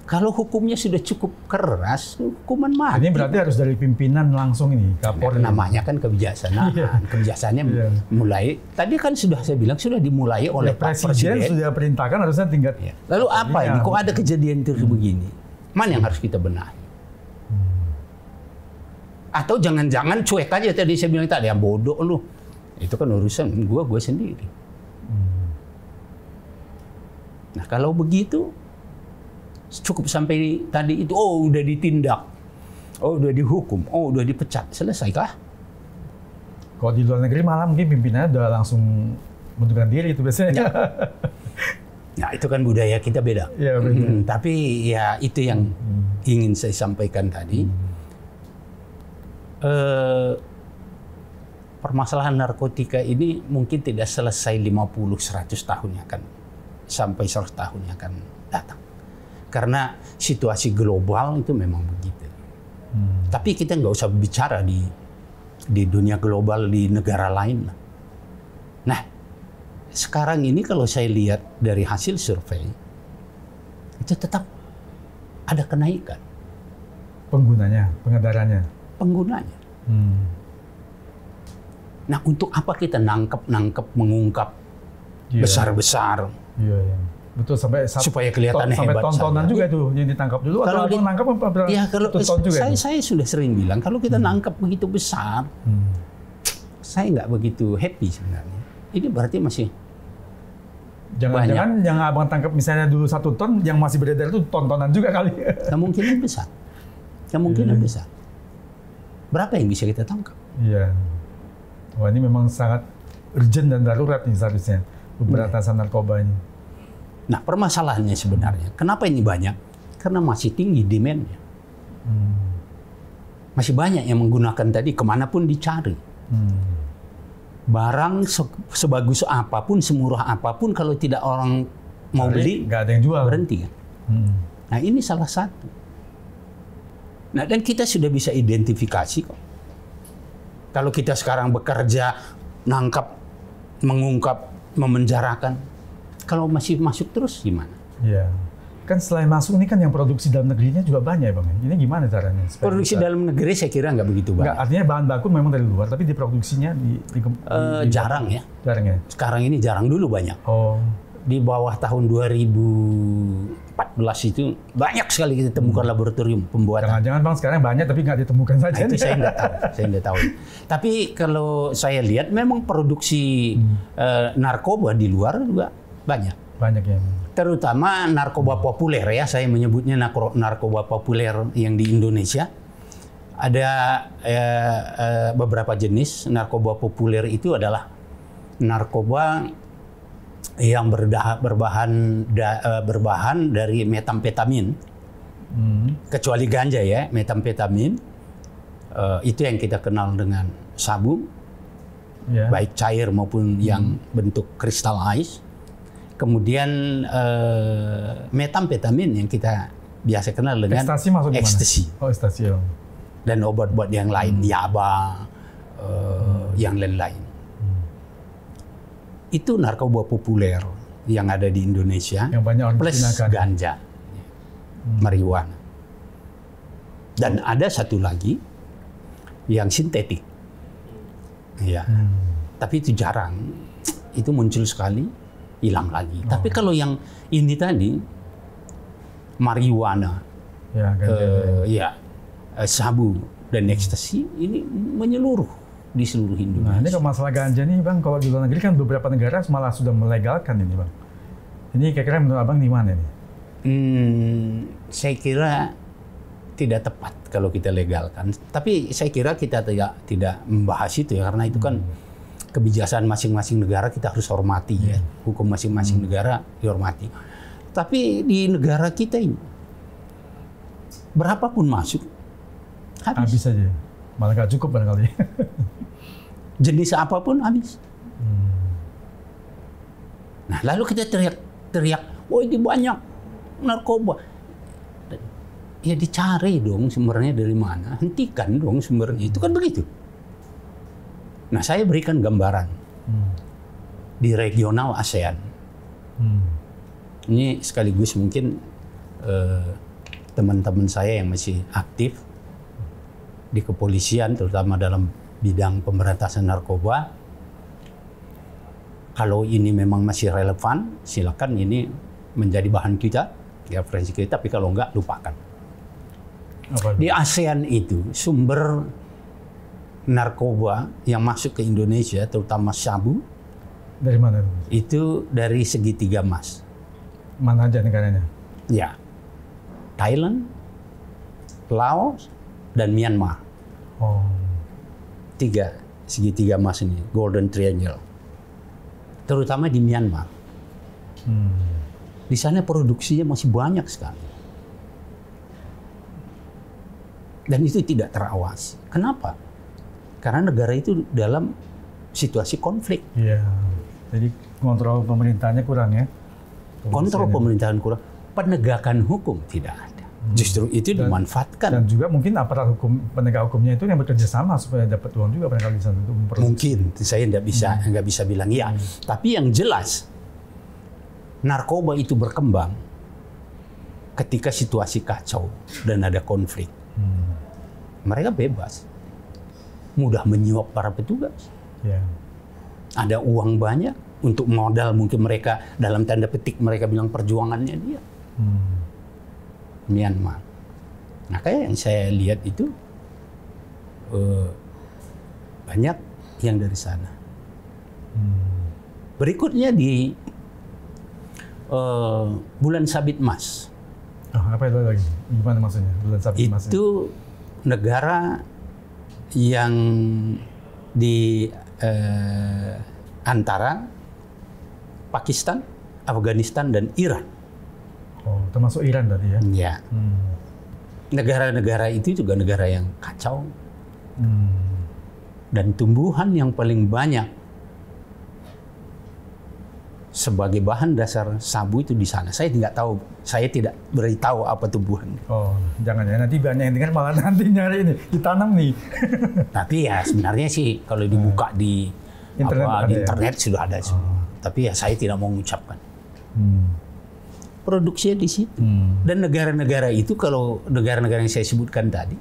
Speaker 2: Kalau hukumnya sudah cukup keras, hukuman mati.
Speaker 1: Ini berarti harus dari pimpinan langsung ini, Kapolri.
Speaker 2: Namanya kan kebijaksanaan. Kebijaksanaannya mulai, tadi kan sudah saya bilang, sudah dimulai oleh Pak Presiden.
Speaker 1: Sudah perintahkan harusnya tingkat.
Speaker 2: Lalu apa ini? Kok ada kejadian terus begini? Mana yang harus kita benahi? Atau jangan-jangan cuek aja tadi saya bilang tadi, yang bodoh lu. Itu kan urusan gue sendiri. Nah kalau begitu, cukup sampai tadi itu, oh udah ditindak, oh udah dihukum, oh udah dipecat, selesai kah?
Speaker 1: Kalau di luar negeri malah mungkin pimpinannya udah langsung mundurkan diri itu biasanya.
Speaker 2: Nah itu kan budaya kita beda.
Speaker 1: Ya,
Speaker 2: tapi ya itu yang ingin saya sampaikan tadi. Permasalahan narkotika ini mungkin tidak selesai 50-100 tahun yang akan sampai 100 tahun yang akan datang. Karena situasi global itu memang begitu. Tapi kita nggak usah bicara di dunia global, di negara lain. Nah, sekarang ini kalau saya lihat dari hasil survei, itu tetap ada kenaikan.
Speaker 1: Penggunanya, pengedarannya.
Speaker 2: Penggunanya. Nah, untuk apa kita nangkep, mengungkap besar-besar?
Speaker 1: Iya. Betul,
Speaker 2: supaya kelihatan
Speaker 1: sampai
Speaker 2: hebat.
Speaker 1: Tontonan juga tuh yang ditangkap dulu.
Speaker 2: Kalau
Speaker 1: nangkap apa?
Speaker 2: Ya kalau
Speaker 1: juga
Speaker 2: saya sudah sering bilang kalau kita nangkap begitu besar, saya nggak begitu happy sebenarnya. Ini berarti masih
Speaker 1: jangan-jangan yang abang tangkap misalnya dulu 1 ton, yang masih beredar itu tontonan juga kali.
Speaker 2: Kemungkinan besar. Besar. Berapa yang bisa kita tangkap?
Speaker 1: Iya. Wah, ini memang sangat urgent dan darurat nih seharusnya pemberantasan narkoba ini.
Speaker 2: Nah, permasalahannya sebenarnya, kenapa ini banyak? Karena masih tinggi demand-nya. Masih banyak yang menggunakan tadi, kemanapun dicari. Barang sebagus apapun, semurah apapun, kalau tidak orang mau beli,
Speaker 1: nggak ada yang jual.
Speaker 2: Berhenti kan? Nah, ini salah satu. Nah, dan kita sudah bisa identifikasi kok. Kalau kita sekarang bekerja, nangkap, mengungkap, memenjarakan, kalau masih masuk terus gimana?
Speaker 1: Iya. Kan selain masuk ini kan yang produksi dalam negerinya juga banyak ya Bang. Ini gimana caranya?
Speaker 2: Produksi dalam negeri saya kira nggak begitu banyak.
Speaker 1: Artinya bahan baku memang dari luar, tapi diproduksinya
Speaker 2: jarang ya.
Speaker 1: Jarang ya?
Speaker 2: Sekarang ini jarang, dulu banyak.
Speaker 1: Oh.
Speaker 2: Di bawah tahun 2014 itu banyak sekali kita temukan laboratorium pembuatan.
Speaker 1: Jangan-jangan Bang sekarang banyak tapi nggak ditemukan saja.
Speaker 2: Nah, itu saya nggak tahu. Tapi kalau saya lihat memang produksi narkoba di luar juga banyak.
Speaker 1: Banyak ya.
Speaker 2: Terutama narkoba populer ya, saya menyebutnya narkoba populer yang di Indonesia. Ada beberapa jenis narkoba populer itu adalah narkoba yang berbahan dari metamfetamin, kecuali ganja ya, metamfetamin itu yang kita kenal dengan sabu, baik cair maupun yang bentuk kristal ice. Kemudian metamfetamin yang kita biasa kenal dengan ekstasi.
Speaker 1: Oh, ekstasi.
Speaker 2: Dan obat-obat yang lain, yaba, yang lain-lain. Itu narkoba populer yang ada di Indonesia,
Speaker 1: yang banyak orang
Speaker 2: plus
Speaker 1: gunakan.
Speaker 2: Ganja, marijuana. Dan ada satu lagi yang sintetik. Iya. Tapi itu jarang. Itu muncul sekali, hilang lagi. Tapi kalau yang ini tadi, marijuana, sabu dan ekstasi, ini menyeluruh di seluruh Indonesia.
Speaker 1: Nah, ini kalau masalah ganja nih Bang, kalau di luar negeri kan beberapa negara malah sudah melegalkan ini Bang. Ini kira-kira menurut Abang di mana nih?
Speaker 2: Saya kira tidak tepat kalau kita legalkan. Tapi saya kira kita tidak membahas itu ya, karena itu kan kebijakan masing-masing negara kita harus hormati ya. Hukum masing-masing negara dihormati. Tapi di negara kita ini, berapapun masuk, habis
Speaker 1: saja. Malah nggak cukup barangkali.
Speaker 2: Jenis apapun habis. Nah, lalu kita teriak, oh ini banyak narkoba. Ya dicari dong sumbernya dari mana, hentikan dong sumbernya, itu kan begitu. Nah, saya berikan gambaran di regional ASEAN. Ini sekaligus mungkin teman-teman saya yang masih aktif di kepolisian, terutama dalam bidang pemberantasan narkoba. Kalau ini memang masih relevan, silakan ini menjadi bahan kita, referensi kita. Tapi kalau enggak, lupakan. Di ASEAN itu sumber narkoba yang masuk ke Indonesia, terutama sabu,
Speaker 1: dari mana?
Speaker 2: Itu dari segitiga emas.
Speaker 1: Mana aja negaranya?
Speaker 2: Ya, Thailand, Laos, dan Myanmar. 3 segitiga emas ini, Golden Triangle. Terutama di Myanmar. Di sana produksinya masih banyak sekali. Dan itu tidak terawasi. Kenapa? Karena negara itu dalam situasi konflik.
Speaker 1: Iya. Jadi kontrol pemerintahnya kurang ya?
Speaker 2: Kontrol pemerintahan kurang. Penegakan hukum tidak ada. Justru itu dimanfaatkan.
Speaker 1: Dan juga mungkin aparat hukum, penegak hukumnya itu yang bekerja sama supaya dapat uang juga barangkali di sana untuk memproduksi.
Speaker 2: Mungkin, saya nggak bisa bilang ya. Tapi yang jelas, narkoba itu berkembang ketika situasi kacau dan ada konflik. Mereka bebas, mudah menyuap para petugas. Ada uang banyak untuk modal, mungkin mereka dalam tanda petik mereka bilang perjuangannya dia. Myanmar. Nah, kayak yang saya lihat itu banyak yang dari sana. Berikutnya di bulan sabit emas.
Speaker 1: Apa itu lagi? Gimana maksudnya bulan sabit emas?
Speaker 2: Itu negara yang di antara Pakistan, Afghanistan, dan Iran.
Speaker 1: Termasuk Iran tadi ya?
Speaker 2: Ya. Negara-negara itu juga negara yang kacau. Dan tumbuhan yang paling banyak sebagai bahan dasar sabu itu di sana. Saya tidak tahu, saya tidak beritahu apa tumbuhan.
Speaker 1: Jangan ya, nanti banyak yang dengar malah nanti nyari ini, ditanam nih.
Speaker 2: Tapi ya sebenarnya sih kalau dibuka di internet sudah ada semua. Tapi ya saya tidak mau mengucapkan. Produksinya di situ. Dan negara-negara itu, kalau negara-negara yang saya sebutkan tadi,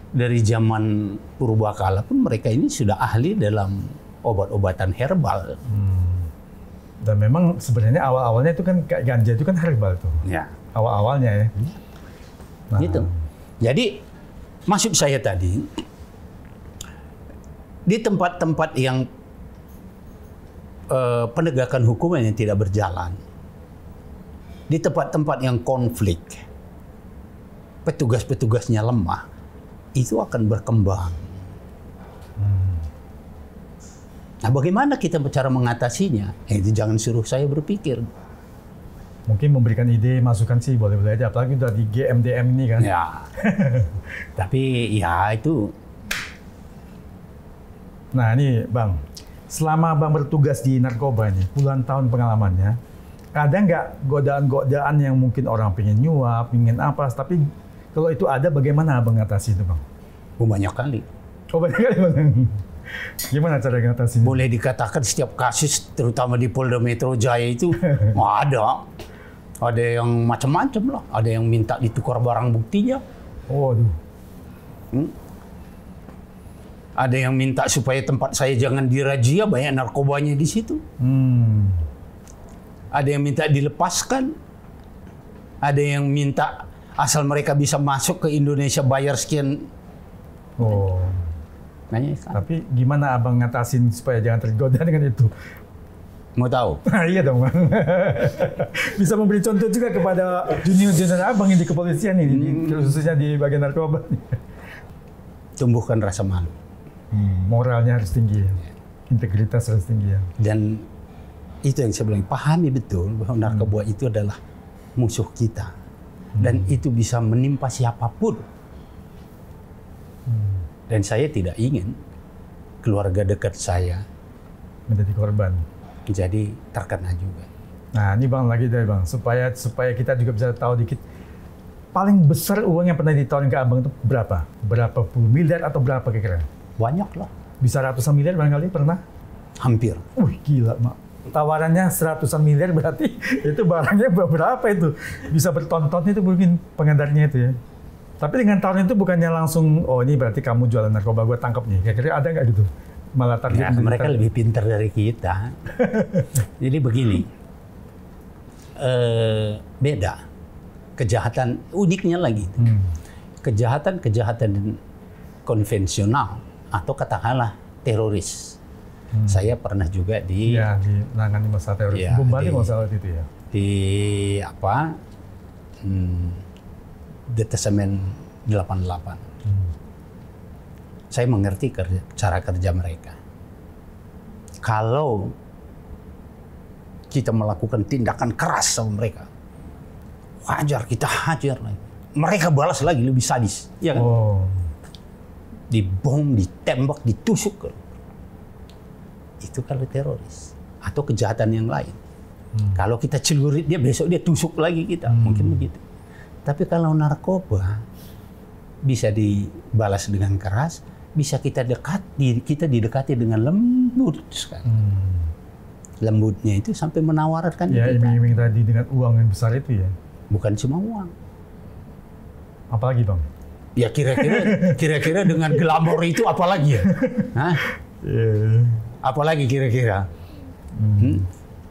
Speaker 2: dari zaman purbakala pun mereka ini sudah ahli dalam obat-obatan herbal.
Speaker 1: Dan memang sebenarnya awal-awalnya itu kan ganja itu kan herbal tuh.
Speaker 2: Ya.
Speaker 1: Awal-awalnya ya.
Speaker 2: Gitu. Jadi maksud saya tadi, di tempat-tempat yang penegakan hukum yang tidak berjalan, di tempat-tempat yang konflik, petugas-petugasnya lemah, itu akan berkembang. Nah, bagaimana kita cara mengatasinya? Itu jangan suruh saya berpikir.
Speaker 1: Mungkin memberikan ide, masukan sih boleh-boleh aja, apalagi udah di GMDM ini kan.
Speaker 2: Ya. Tapi ya itu.
Speaker 1: Nah ini Bang, selama Bang bertugas di narkoba ini, puluhan tahun pengalamannya, ada nggak godaan-godaan yang mungkin orang pengen nyuap, pengen apa, tapi kalau itu ada, bagaimana Abang ngatasi itu Bang?
Speaker 2: Banyak kali.
Speaker 1: Banyak kali Bang. Gimana cara ngatasinya?
Speaker 2: Boleh dikatakan setiap kasus, terutama di Polda Metro Jaya itu, ada. Ada yang macam-macam lah. Ada yang minta ditukar barang buktinya. Ada yang minta supaya tempat saya jangan dirazia, banyak narkobanya di situ. Ada yang minta dilepaskan. Ada yang minta asal mereka bisa masuk ke Indonesia bayar sekian.
Speaker 1: Oh. Tapi gimana abang ngatasin supaya jangan tergoda dengan itu?
Speaker 2: Mau tahu?
Speaker 1: Iya dong, Bang. Bisa memberi contoh juga kepada junior-junior abang yang di kepolisian ini, khususnya di bagian narkoba.
Speaker 2: Tumbuhkan rasa malu.
Speaker 1: Moralnya harus tinggi, ya. Integritas harus tinggi. Ya.
Speaker 2: Dan itu yang saya bilang, pahami betul bahwa narkoba itu adalah musuh kita. Dan itu bisa menimpa siapapun. Dan saya tidak ingin keluarga dekat saya
Speaker 1: menjadi korban.
Speaker 2: Jadi terkena juga.
Speaker 1: Nah ini Bang lagi dari Bang, supaya kita juga bisa tahu dikit, paling besar uang yang pernah ditawarin ke abang itu berapa? Berapa puluh miliar atau berapa kira-kira?
Speaker 2: Banyak lah.
Speaker 1: Bisa ratusan miliar barangkali pernah?
Speaker 2: Hampir.
Speaker 1: Gila Mak. Tawarannya seratusan miliar berarti itu barangnya berapa itu? Bisa bertonton itu mungkin pengedarnya itu ya. Tapi dengan tawaran itu bukannya langsung, oh ini berarti kamu jualan narkoba, gue tangkap nih. Kira-kira ada nggak gitu? Malah target
Speaker 2: ya, mereka lebih pintar dari kita. Jadi begini, beda kejahatan uniknya lagi. Kejahatan konvensional atau katakanlah teroris. Saya pernah juga di
Speaker 1: menangani masalah teroris.
Speaker 2: Ya,
Speaker 1: Bom Bali masalah itu ya.
Speaker 2: Di apa? Detasemen 88. Saya mengerti cara kerja mereka. Kalau kita melakukan tindakan keras sama mereka, wajar kita hajar lagi. Mereka balas lagi lebih sadis, ya kan? Dibom, ditembak, ditusuk. Itu kalau teroris atau kejahatan yang lain. Kalau kita celurit dia, besok dia tusuk lagi kita, mungkin begitu. Tapi kalau narkoba bisa dibalas dengan keras, bisa kita didekati dengan lembut sekali. Lembutnya itu sampai menawarkan
Speaker 1: ya,
Speaker 2: kita.
Speaker 1: Iming-iming tadi dengan uang yang besar itu ya.
Speaker 2: Bukan cuma uang.
Speaker 1: Apalagi Bang?
Speaker 2: Ya kira-kira dengan glamor itu apalagi ya? Hah? Apalagi kira-kira?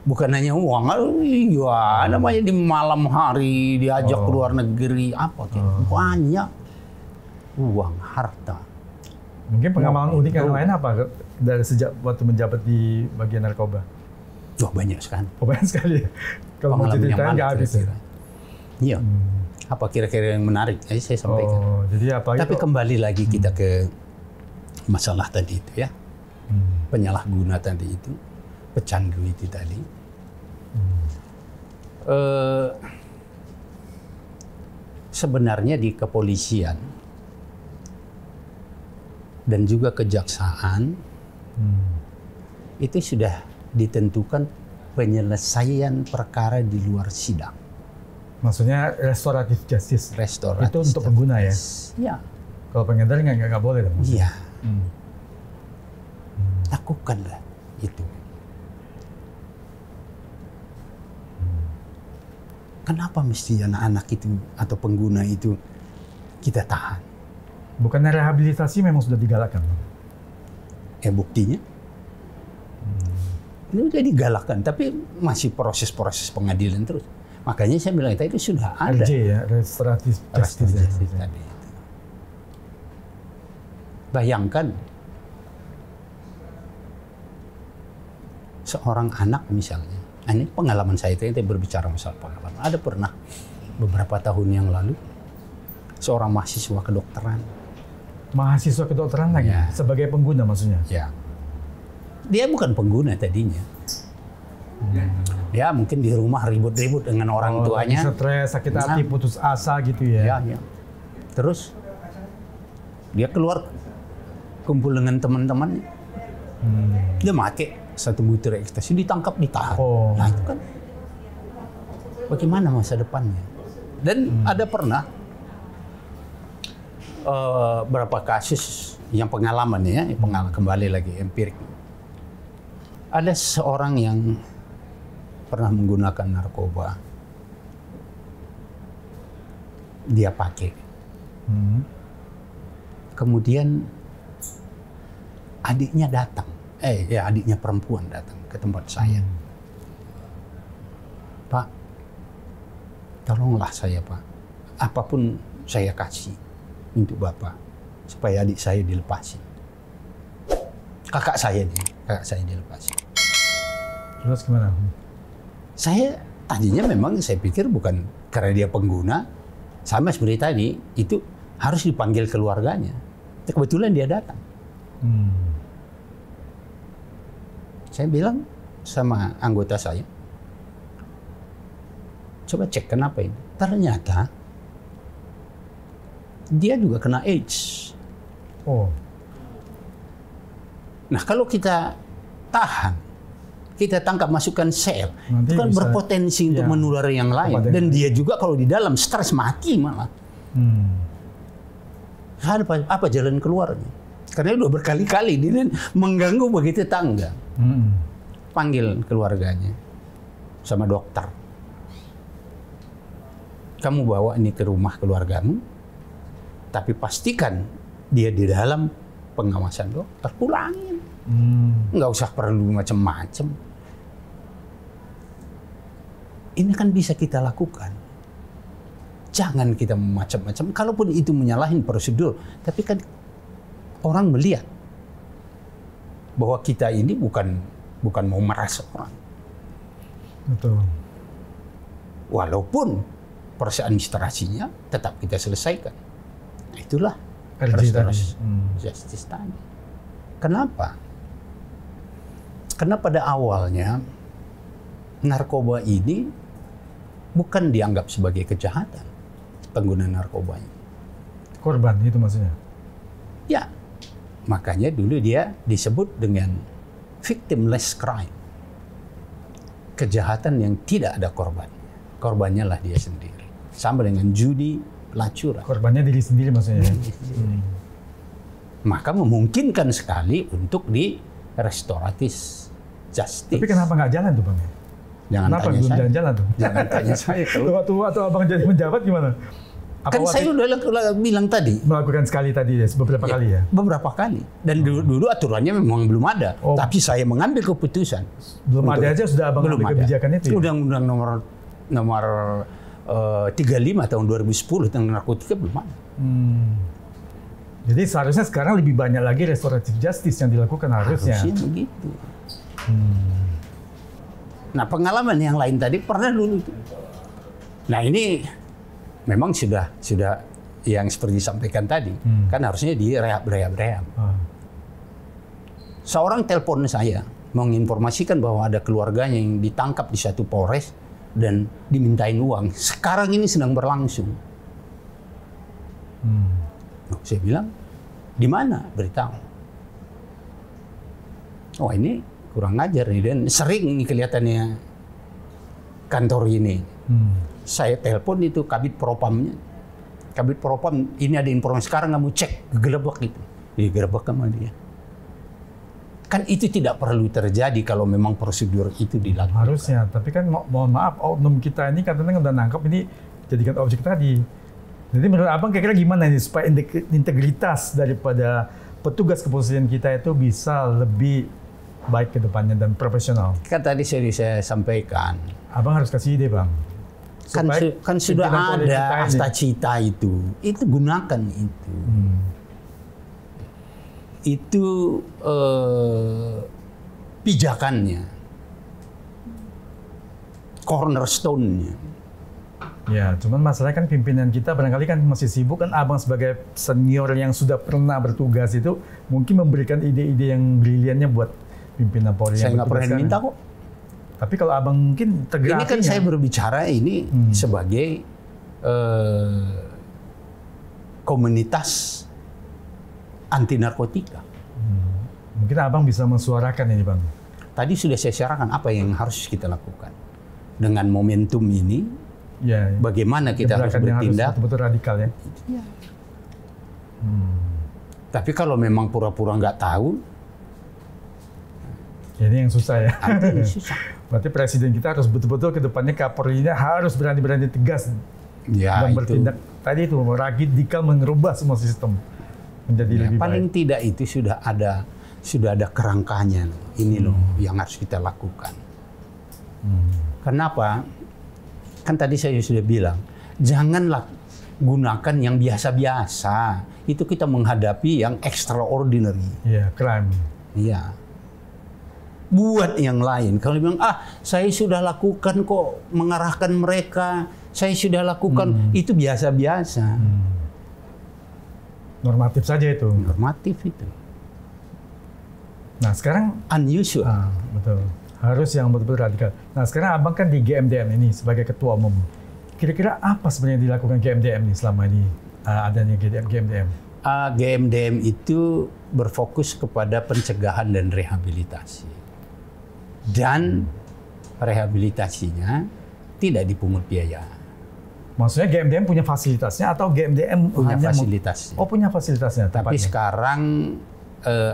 Speaker 2: Bukan hanya uang, iya, namanya di malam hari diajak ke luar negeri, apa banyak uang, harta.
Speaker 1: Mungkin pengalaman unik yang lain apa dari sejak waktu menjabat di bagian narkoba?
Speaker 2: Banyak sekali.
Speaker 1: Banyak sekali. Kalau mau ceritain nggak habis ya.
Speaker 2: Iya. Apa kira-kira yang menarik? Saya sampaikan.
Speaker 1: Jadi apa?
Speaker 2: Tapi kembali lagi kita ke masalah tadi itu ya, penyalahguna tadi itu, pecandu itu tadi. Sebenarnya di kepolisian dan juga kejaksaan itu sudah ditentukan penyelesaian perkara di luar sidang.
Speaker 1: Maksudnya restoratif justice.
Speaker 2: Restoratif
Speaker 1: itu untuk pengguna ya?
Speaker 2: Iya.
Speaker 1: Kalau pengedar nggak boleh dong?
Speaker 2: Iya. Lakukanlah itu. Kenapa mesti anak-anak itu atau pengguna itu kita tahan?
Speaker 1: Bukannya rehabilitasi memang sudah digalakkan?
Speaker 2: Buktinya. Ini sudah digalakkan, tapi masih proses-proses pengadilan terus. Makanya saya bilang itu sudah ada.
Speaker 1: RJ ya, restoratif justice.
Speaker 2: Tadi. Bayangkan seorang anak misalnya. Ini pengalaman saya itu berbicara masalah pengalaman. Ada pernah beberapa tahun yang lalu seorang mahasiswa kedokteran.
Speaker 1: Mahasiswa kedokteran lagi? Ya. Sebagai pengguna maksudnya?
Speaker 2: Ya. Dia bukan pengguna tadinya. Ya mungkin di rumah ribut-ribut dengan orang tuanya.
Speaker 1: Stres, sakit hati, putus asa gitu ya?
Speaker 2: Ya. Terus dia keluar kumpul dengan teman-teman. Dia make 1 butir ekstasi, ditangkap, ditahan. Nah itu kan bagaimana masa depannya? Dan ada pernah berapa kasus yang pengalamannya, kembali lagi empirik. Ada seorang yang pernah menggunakan narkoba, dia pakai. Kemudian adiknya datang. Adiknya perempuan datang ke tempat saya. Pak, tolonglah saya, Pak. Apapun saya kasih untuk Bapak supaya adik saya dilepasin. Kakak saya dilepasin.
Speaker 1: Terus gimana?
Speaker 2: Saya tadinya memang saya pikir bukan karena dia pengguna, sama seperti tadi, itu harus dipanggil keluarganya. Kebetulan dia datang. Saya bilang sama anggota saya, coba cek kenapa ini. Ternyata dia juga kena AIDS.
Speaker 1: Oh.
Speaker 2: Nah, kalau kita tahan, kita tangkap, masukkan sel,
Speaker 1: nanti
Speaker 2: itu kan
Speaker 1: bisa,
Speaker 2: berpotensi untuk menulari yang lain. Dan dia juga kalau di dalam stres mati malah. Apa jalan keluarnya? Karena udah berkali-kali dia mengganggu begitu tangga. Panggil keluarganya sama dokter. Kamu bawa ini ke rumah keluargamu, tapi pastikan dia di dalam pengawasan dokter. Pulangin. Nggak usah perlu macam-macam. Ini kan bisa kita lakukan. Jangan kita macam-macam. Kalaupun itu menyalahin prosedur, tapi kan orang melihat bahwa kita ini bukan mau meras orang.
Speaker 1: Betul.
Speaker 2: Walaupun proses administrasinya tetap kita selesaikan. Nah, itulah
Speaker 1: restoratif
Speaker 2: justice tadi. Kenapa? Karena pada awalnya narkoba ini bukan dianggap sebagai kejahatan pengguna narkoba ini.
Speaker 1: Korban itu maksudnya?
Speaker 2: Ya, makanya dulu dia disebut dengan victimless crime. Kejahatan yang tidak ada korban. Korbannya lah dia sendiri. Sama dengan judi, pelacuran.
Speaker 1: Korbannya diri sendiri maksudnya?
Speaker 2: Maka memungkinkan sekali untuk di restoratif justice.
Speaker 1: Tapi kenapa nggak jalan tuh Bang?
Speaker 2: Jangan
Speaker 1: kenapa
Speaker 2: tanya
Speaker 1: belum
Speaker 2: saya.
Speaker 1: jalan-jalan tuh?
Speaker 2: Jangan tanya saya.
Speaker 1: Waktu Abang jadi menjabat gimana?
Speaker 2: Kan saya udah bilang tadi.
Speaker 1: Melakukan sekali tadi ya, beberapa kali ya?
Speaker 2: Beberapa kali. Dan dulu aturannya memang belum ada. Tapi saya mengambil keputusan.
Speaker 1: Belum ada aja sudah Abang ambil kebijakan itu ya?
Speaker 2: Undang-undang nomor 35 tahun 2010 tentang narkotika belum ada.
Speaker 1: Jadi seharusnya sekarang lebih banyak lagi restoratif justice yang dilakukan harusnya.
Speaker 2: Harusnya begitu. Nah, pengalaman yang lain tadi pernah dulu. Nah, ini memang sudah yang seperti disampaikan tadi. Kan harusnya di rehab. Seorang telepon saya menginformasikan bahwa ada keluarganya yang ditangkap di satu Polres dan dimintain uang. Sekarang ini sedang berlangsung. Saya bilang, di mana? Beritahu. Oh, ini kurang ajar nih, dan sering kelihatannya kantor ini. Saya telepon itu Kabid Propamnya. Kabid Propam, ini ada informasi sekarang kamu cek, gegelebak itu. Digerebek sama dia. Kan itu tidak perlu terjadi kalau memang prosedur itu dilakukan.
Speaker 1: Harusnya, tapi kan mohon maaf, oknum kita ini katanya udah nangkap ini jadikan objek tadi. Jadi menurut Abang kira-kira gimana nih supaya integritas daripada petugas kepolisian kita itu bisa lebih baik ke depannya dan profesional? Kan
Speaker 2: tadi saya sampaikan.
Speaker 1: Abang harus kasih ide, Bang.
Speaker 2: Kan sudah ada Astacita itu gunakan itu. Itu pijakannya, cornerstone-nya.
Speaker 1: Ya, cuman masalahnya kan pimpinan kita barangkali kan masih sibuk kan. Abang sebagai senior yang sudah pernah bertugas itu mungkin memberikan ide-ide yang briliannya buat pimpinan Polri.
Speaker 2: Saya nggak pernah minta kok.
Speaker 1: Tapi kalau Abang mungkin
Speaker 2: ini kan saya berbicara ini sebagai komunitas anti narkotika.
Speaker 1: Mungkin Abang bisa mensuarakan ini, Bang.
Speaker 2: Tadi sudah saya syarakan apa yang harus kita lakukan dengan momentum ini.
Speaker 1: Ya,
Speaker 2: bagaimana kita harus bertindak?
Speaker 1: Betul-betul radikal ya.
Speaker 2: Ya. Tapi kalau memang pura-pura nggak tahu,
Speaker 1: ini yang susah ya.
Speaker 2: Ini susah.
Speaker 1: Berarti presiden kita harus betul-betul ke depannya Kapolri-nya harus berani-berani tegas
Speaker 2: ya,
Speaker 1: dan bertindak. Tadi itu radikal mengubah semua sistem menjadi lebih
Speaker 2: paling
Speaker 1: baik.
Speaker 2: Tidak itu sudah ada sudah ada kerangkanya. Ini loh yang harus kita lakukan. Kenapa? Kan tadi saya sudah bilang, janganlah gunakan yang biasa-biasa. Itu kita menghadapi yang extraordinary.
Speaker 1: Iya, crime.
Speaker 2: Iya. Buat yang lain. Kalau bilang, saya sudah lakukan kok, mengarahkan mereka, saya sudah lakukan, itu biasa-biasa.
Speaker 1: Normatif saja itu.
Speaker 2: Normatif itu.
Speaker 1: Nah, sekarang
Speaker 2: unusual.
Speaker 1: Betul. Harus yang betul-betul radikal. Nah, sekarang Abang kan di GMDM ini sebagai ketua umum. Kira-kira apa sebenarnya yang dilakukan GMDM ini selama ini adanya GMDM?
Speaker 2: GMDM itu berfokus kepada pencegahan dan rehabilitasi. Dan rehabilitasinya tidak dipungut biaya.
Speaker 1: Maksudnya GMDM punya fasilitasnya atau GMDM
Speaker 2: punya
Speaker 1: hanya
Speaker 2: fasilitasnya?
Speaker 1: Oh, punya fasilitasnya.
Speaker 2: Tapi sekarang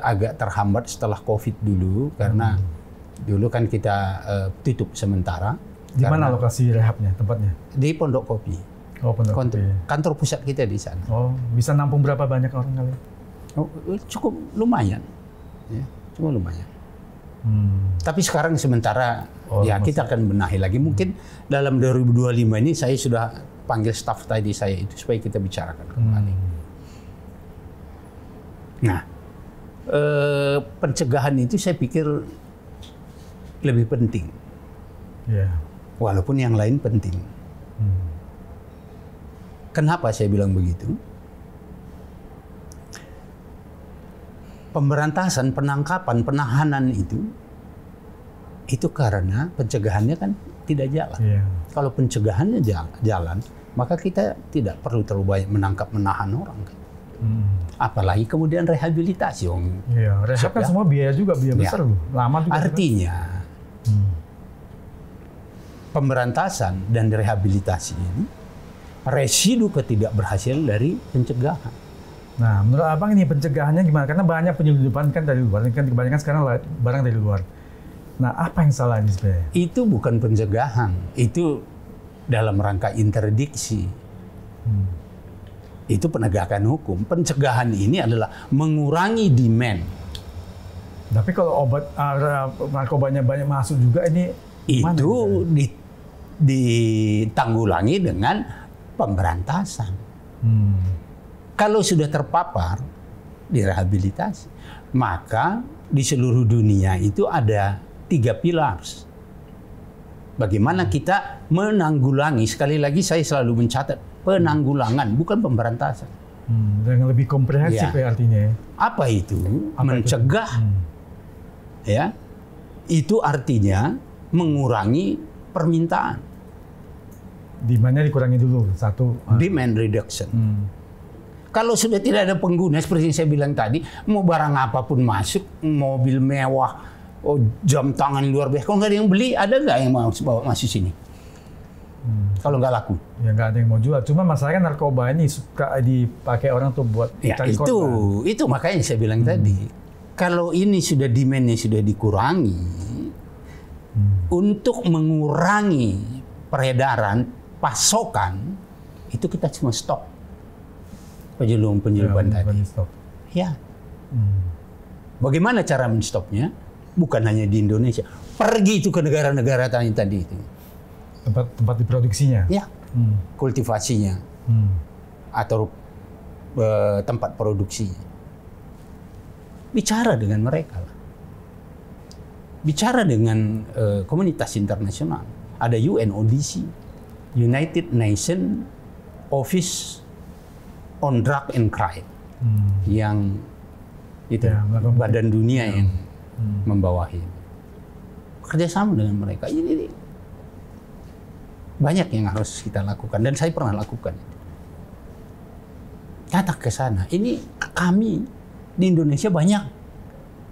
Speaker 2: agak terhambat setelah COVID dulu, karena dulu kan kita tutup sementara.
Speaker 1: Di mana lokasi rehabnya, tempatnya?
Speaker 2: Di Pondok Kopi.
Speaker 1: Oh, Pondok Kopi.
Speaker 2: Kantor pusat kita di sana.
Speaker 1: Oh, bisa nampung berapa banyak orang kali?
Speaker 2: Oh, cukup lumayan. Ya, cukup lumayan. Tapi sekarang sementara kita akan benahi lagi. Mungkin dalam 2025 ini saya sudah panggil staf tadi saya itu supaya kita bicarakan kembali. Nah, pencegahan itu saya pikir lebih penting. Walaupun yang lain penting. Kenapa saya bilang begitu? Pemberantasan, penangkapan, penahanan itu karena pencegahannya kan tidak jalan. Kalau pencegahannya jalan, maka kita tidak perlu terlalu banyak menahan orang. Apalagi kemudian rehabilitasi.
Speaker 1: Rehab kan semua biaya juga, biaya besar loh. Lama juga.
Speaker 2: Artinya, pemberantasan dan rehabilitasi ini residu ketidakberhasilan dari pencegahan.
Speaker 1: Nah, menurut Abang ini pencegahannya gimana? Karena banyak penyelundupan kan dari luar, kan kebanyakan sekarang barang dari luar. Nah, apa yang salah ini sebenarnya?
Speaker 2: Itu bukan pencegahan, itu dalam rangka interdiksi. Itu penegakan hukum. Pencegahan ini adalah mengurangi demand. Tapi
Speaker 1: kalau obat narkobanya banyak masuk juga, ini
Speaker 2: itu ditanggulangi dengan pemberantasan. Kalau sudah terpapar, direhabilitasi. Maka di seluruh dunia itu ada 3 pilar. Bagaimana kita menanggulangi, sekali lagi saya selalu mencatat, penanggulangan, bukan pemberantasan.
Speaker 1: Yang lebih komprehensif artinya.
Speaker 2: Apa itu? Mencegah. Ya, itu artinya mengurangi permintaan.
Speaker 1: Demandnya dikurangi dulu, satu.
Speaker 2: Demand reduction. Kalau sudah tidak ada pengguna, seperti yang saya bilang tadi, mau barang apapun masuk, mobil mewah, jam tangan luar biasa, kalau nggak ada yang beli, ada nggak yang mau bawa masuk sini? Kalau nggak laku?
Speaker 1: Ya nggak ada yang mau jual. Cuma masalahnya narkoba ini suka dipakai orang tuh buat cari korban.
Speaker 2: Itu makanya saya bilang tadi, kalau ini sudah demandnya sudah dikurangi, untuk mengurangi peredaran, pasokan, itu kita cuma stop penyeludupan tadi. Ya. Bagaimana cara menstopnya? Bukan hanya di Indonesia, pergi itu ke negara-negara tadi itu.
Speaker 1: Tempat diproduksinya.
Speaker 2: Ya. Kultivasinya. Atau tempat produksinya. Bicara dengan mereka lah. Bicara dengan komunitas internasional. Ada UNODC, United Nations Office on Drug and Crime, yang itu badan dunia yang membawahi. Kerjasama dengan mereka. Ini banyak yang harus kita lakukan, dan saya pernah lakukan. Kata ke sana, ini kami di Indonesia banyak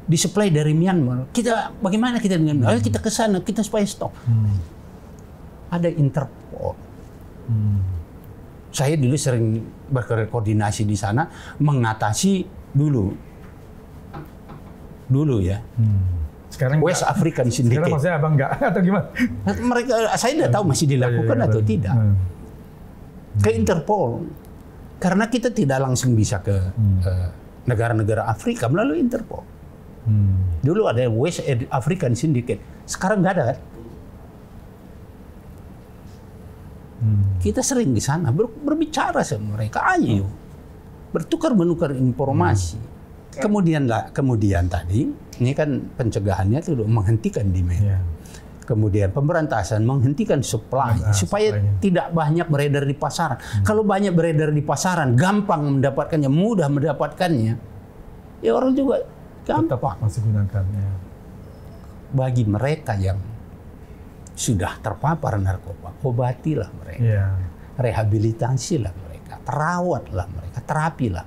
Speaker 2: disuplai dari Myanmar. Bagaimana kita dengan Ayo kita ke sana, kita supaya stop. Ada Interpol. Saya dulu sering berkoordinasi di sana mengatasi dulu ya. Sekarang West African Syndicate.
Speaker 1: Sekarang maksudnya Abang nggak atau gimana?
Speaker 2: Mereka, saya tidak tahu masih dilakukan atau tidak. Ke Interpol, karena kita tidak langsung bisa ke negara-negara Afrika melalui Interpol. Dulu ada West African Syndicate, sekarang nggak ada kan? Kita sering di sana berbicara sama mereka, ayo bertukar-menukar informasi. Kemudian tadi ini kan pencegahannya itu menghentikan demand. Kemudian pemberantasan menghentikan supply supaya tidak banyak beredar di pasaran. Kalau banyak beredar di pasaran, gampang mendapatkannya, mudah mendapatkannya, ya orang juga gampang
Speaker 1: masih gunakannya.
Speaker 2: Bagi mereka yang sudah terpapar narkoba, obatilah mereka, rehabilitasilah mereka, terawatlah mereka, terapilah.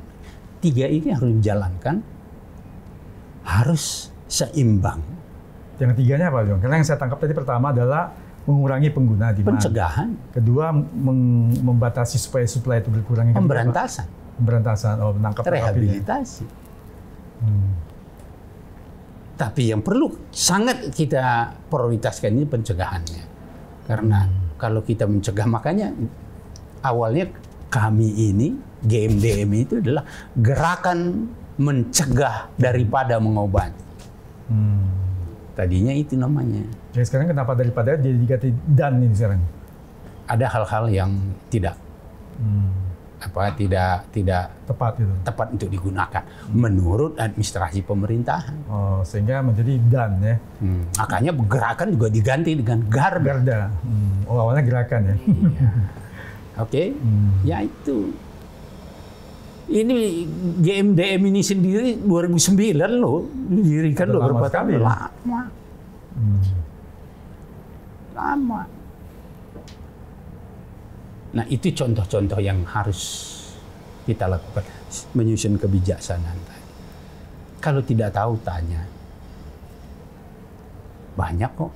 Speaker 2: 3 ini harus dijalankan, harus seimbang.
Speaker 1: Yang 3-nya apa, Bang? Karena yang saya tangkap tadi pertama adalah mengurangi pengguna demand.
Speaker 2: Pencegahan.
Speaker 1: Kedua, membatasi supaya supply itu berkurang.
Speaker 2: Pemberantasan.
Speaker 1: Pemberantasan, menangkap
Speaker 2: rehabilitasi. Tapi yang perlu sangat kita prioritaskan ini pencegahannya. Karena kalau kita mencegah, makanya awalnya kami ini, GMDM itu adalah gerakan mencegah daripada mengobati. Tadinya itu namanya.
Speaker 1: Jadi sekarang kenapa daripada jadi diganti dan ini sekarang?
Speaker 2: Ada hal-hal yang tidak tidak tepat untuk digunakan menurut administrasi pemerintahan.
Speaker 1: Oh, sehingga menjadi dan ya.
Speaker 2: Makanya gerakan juga diganti dengan Garda.
Speaker 1: Oh, awalnya gerakan ya.
Speaker 2: Iya. Oke. Ya itu. Ini GMDM ini sendiri 2009 loh, didirikan beberapa tahun. Lama. Nah, itu contoh-contoh yang harus kita lakukan, menyusun kebijaksanaan tadi. Kalau tidak tahu, tanya. Banyak kok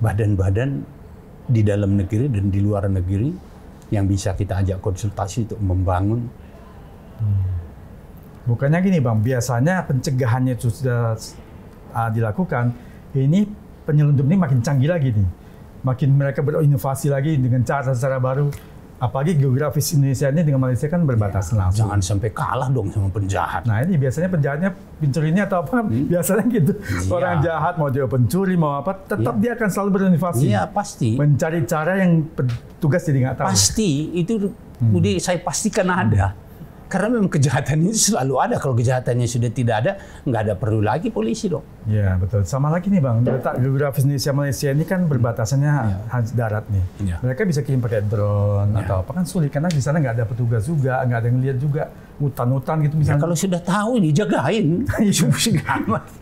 Speaker 2: badan-badan di dalam negeri dan di luar negeri yang bisa kita ajak konsultasi untuk membangun.
Speaker 1: Bukannya gini, Bang, biasanya pencegahannya itu sudah dilakukan, ini penyelundup ini makin canggih lagi nih. Makin mereka berinovasi lagi dengan cara-cara baru. Apalagi geografis Indonesia ini dengan Malaysia kan berbatasan langsung.
Speaker 2: Jangan sampai kalah dong sama penjahat.
Speaker 1: Nah ini biasanya penjahatnya pencuri ini atau apa? Biasanya gitu. Orang jahat mau dia pencuri mau apa, tetap dia akan selalu berinovasi.
Speaker 2: Iya pasti.
Speaker 1: Mencari cara yang petugas jadi nggak tahu.
Speaker 2: Pasti itu udah saya pastikan ada. Karena memang kejahatan itu selalu ada. Kalau kejahatannya sudah tidak ada, nggak ada perlu lagi polisi dong.
Speaker 1: Iya betul. Sama lagi nih, Bang, letak geografis Indonesia Malaysia ini kan berbatasannya darat nih. Mereka bisa kirim pakai drone atau apa, kan sulit karena di sana nggak ada petugas juga, nggak ada yang lihat juga, hutan-hutan gitu misalnya.
Speaker 2: Kalau sudah tahu dijagain,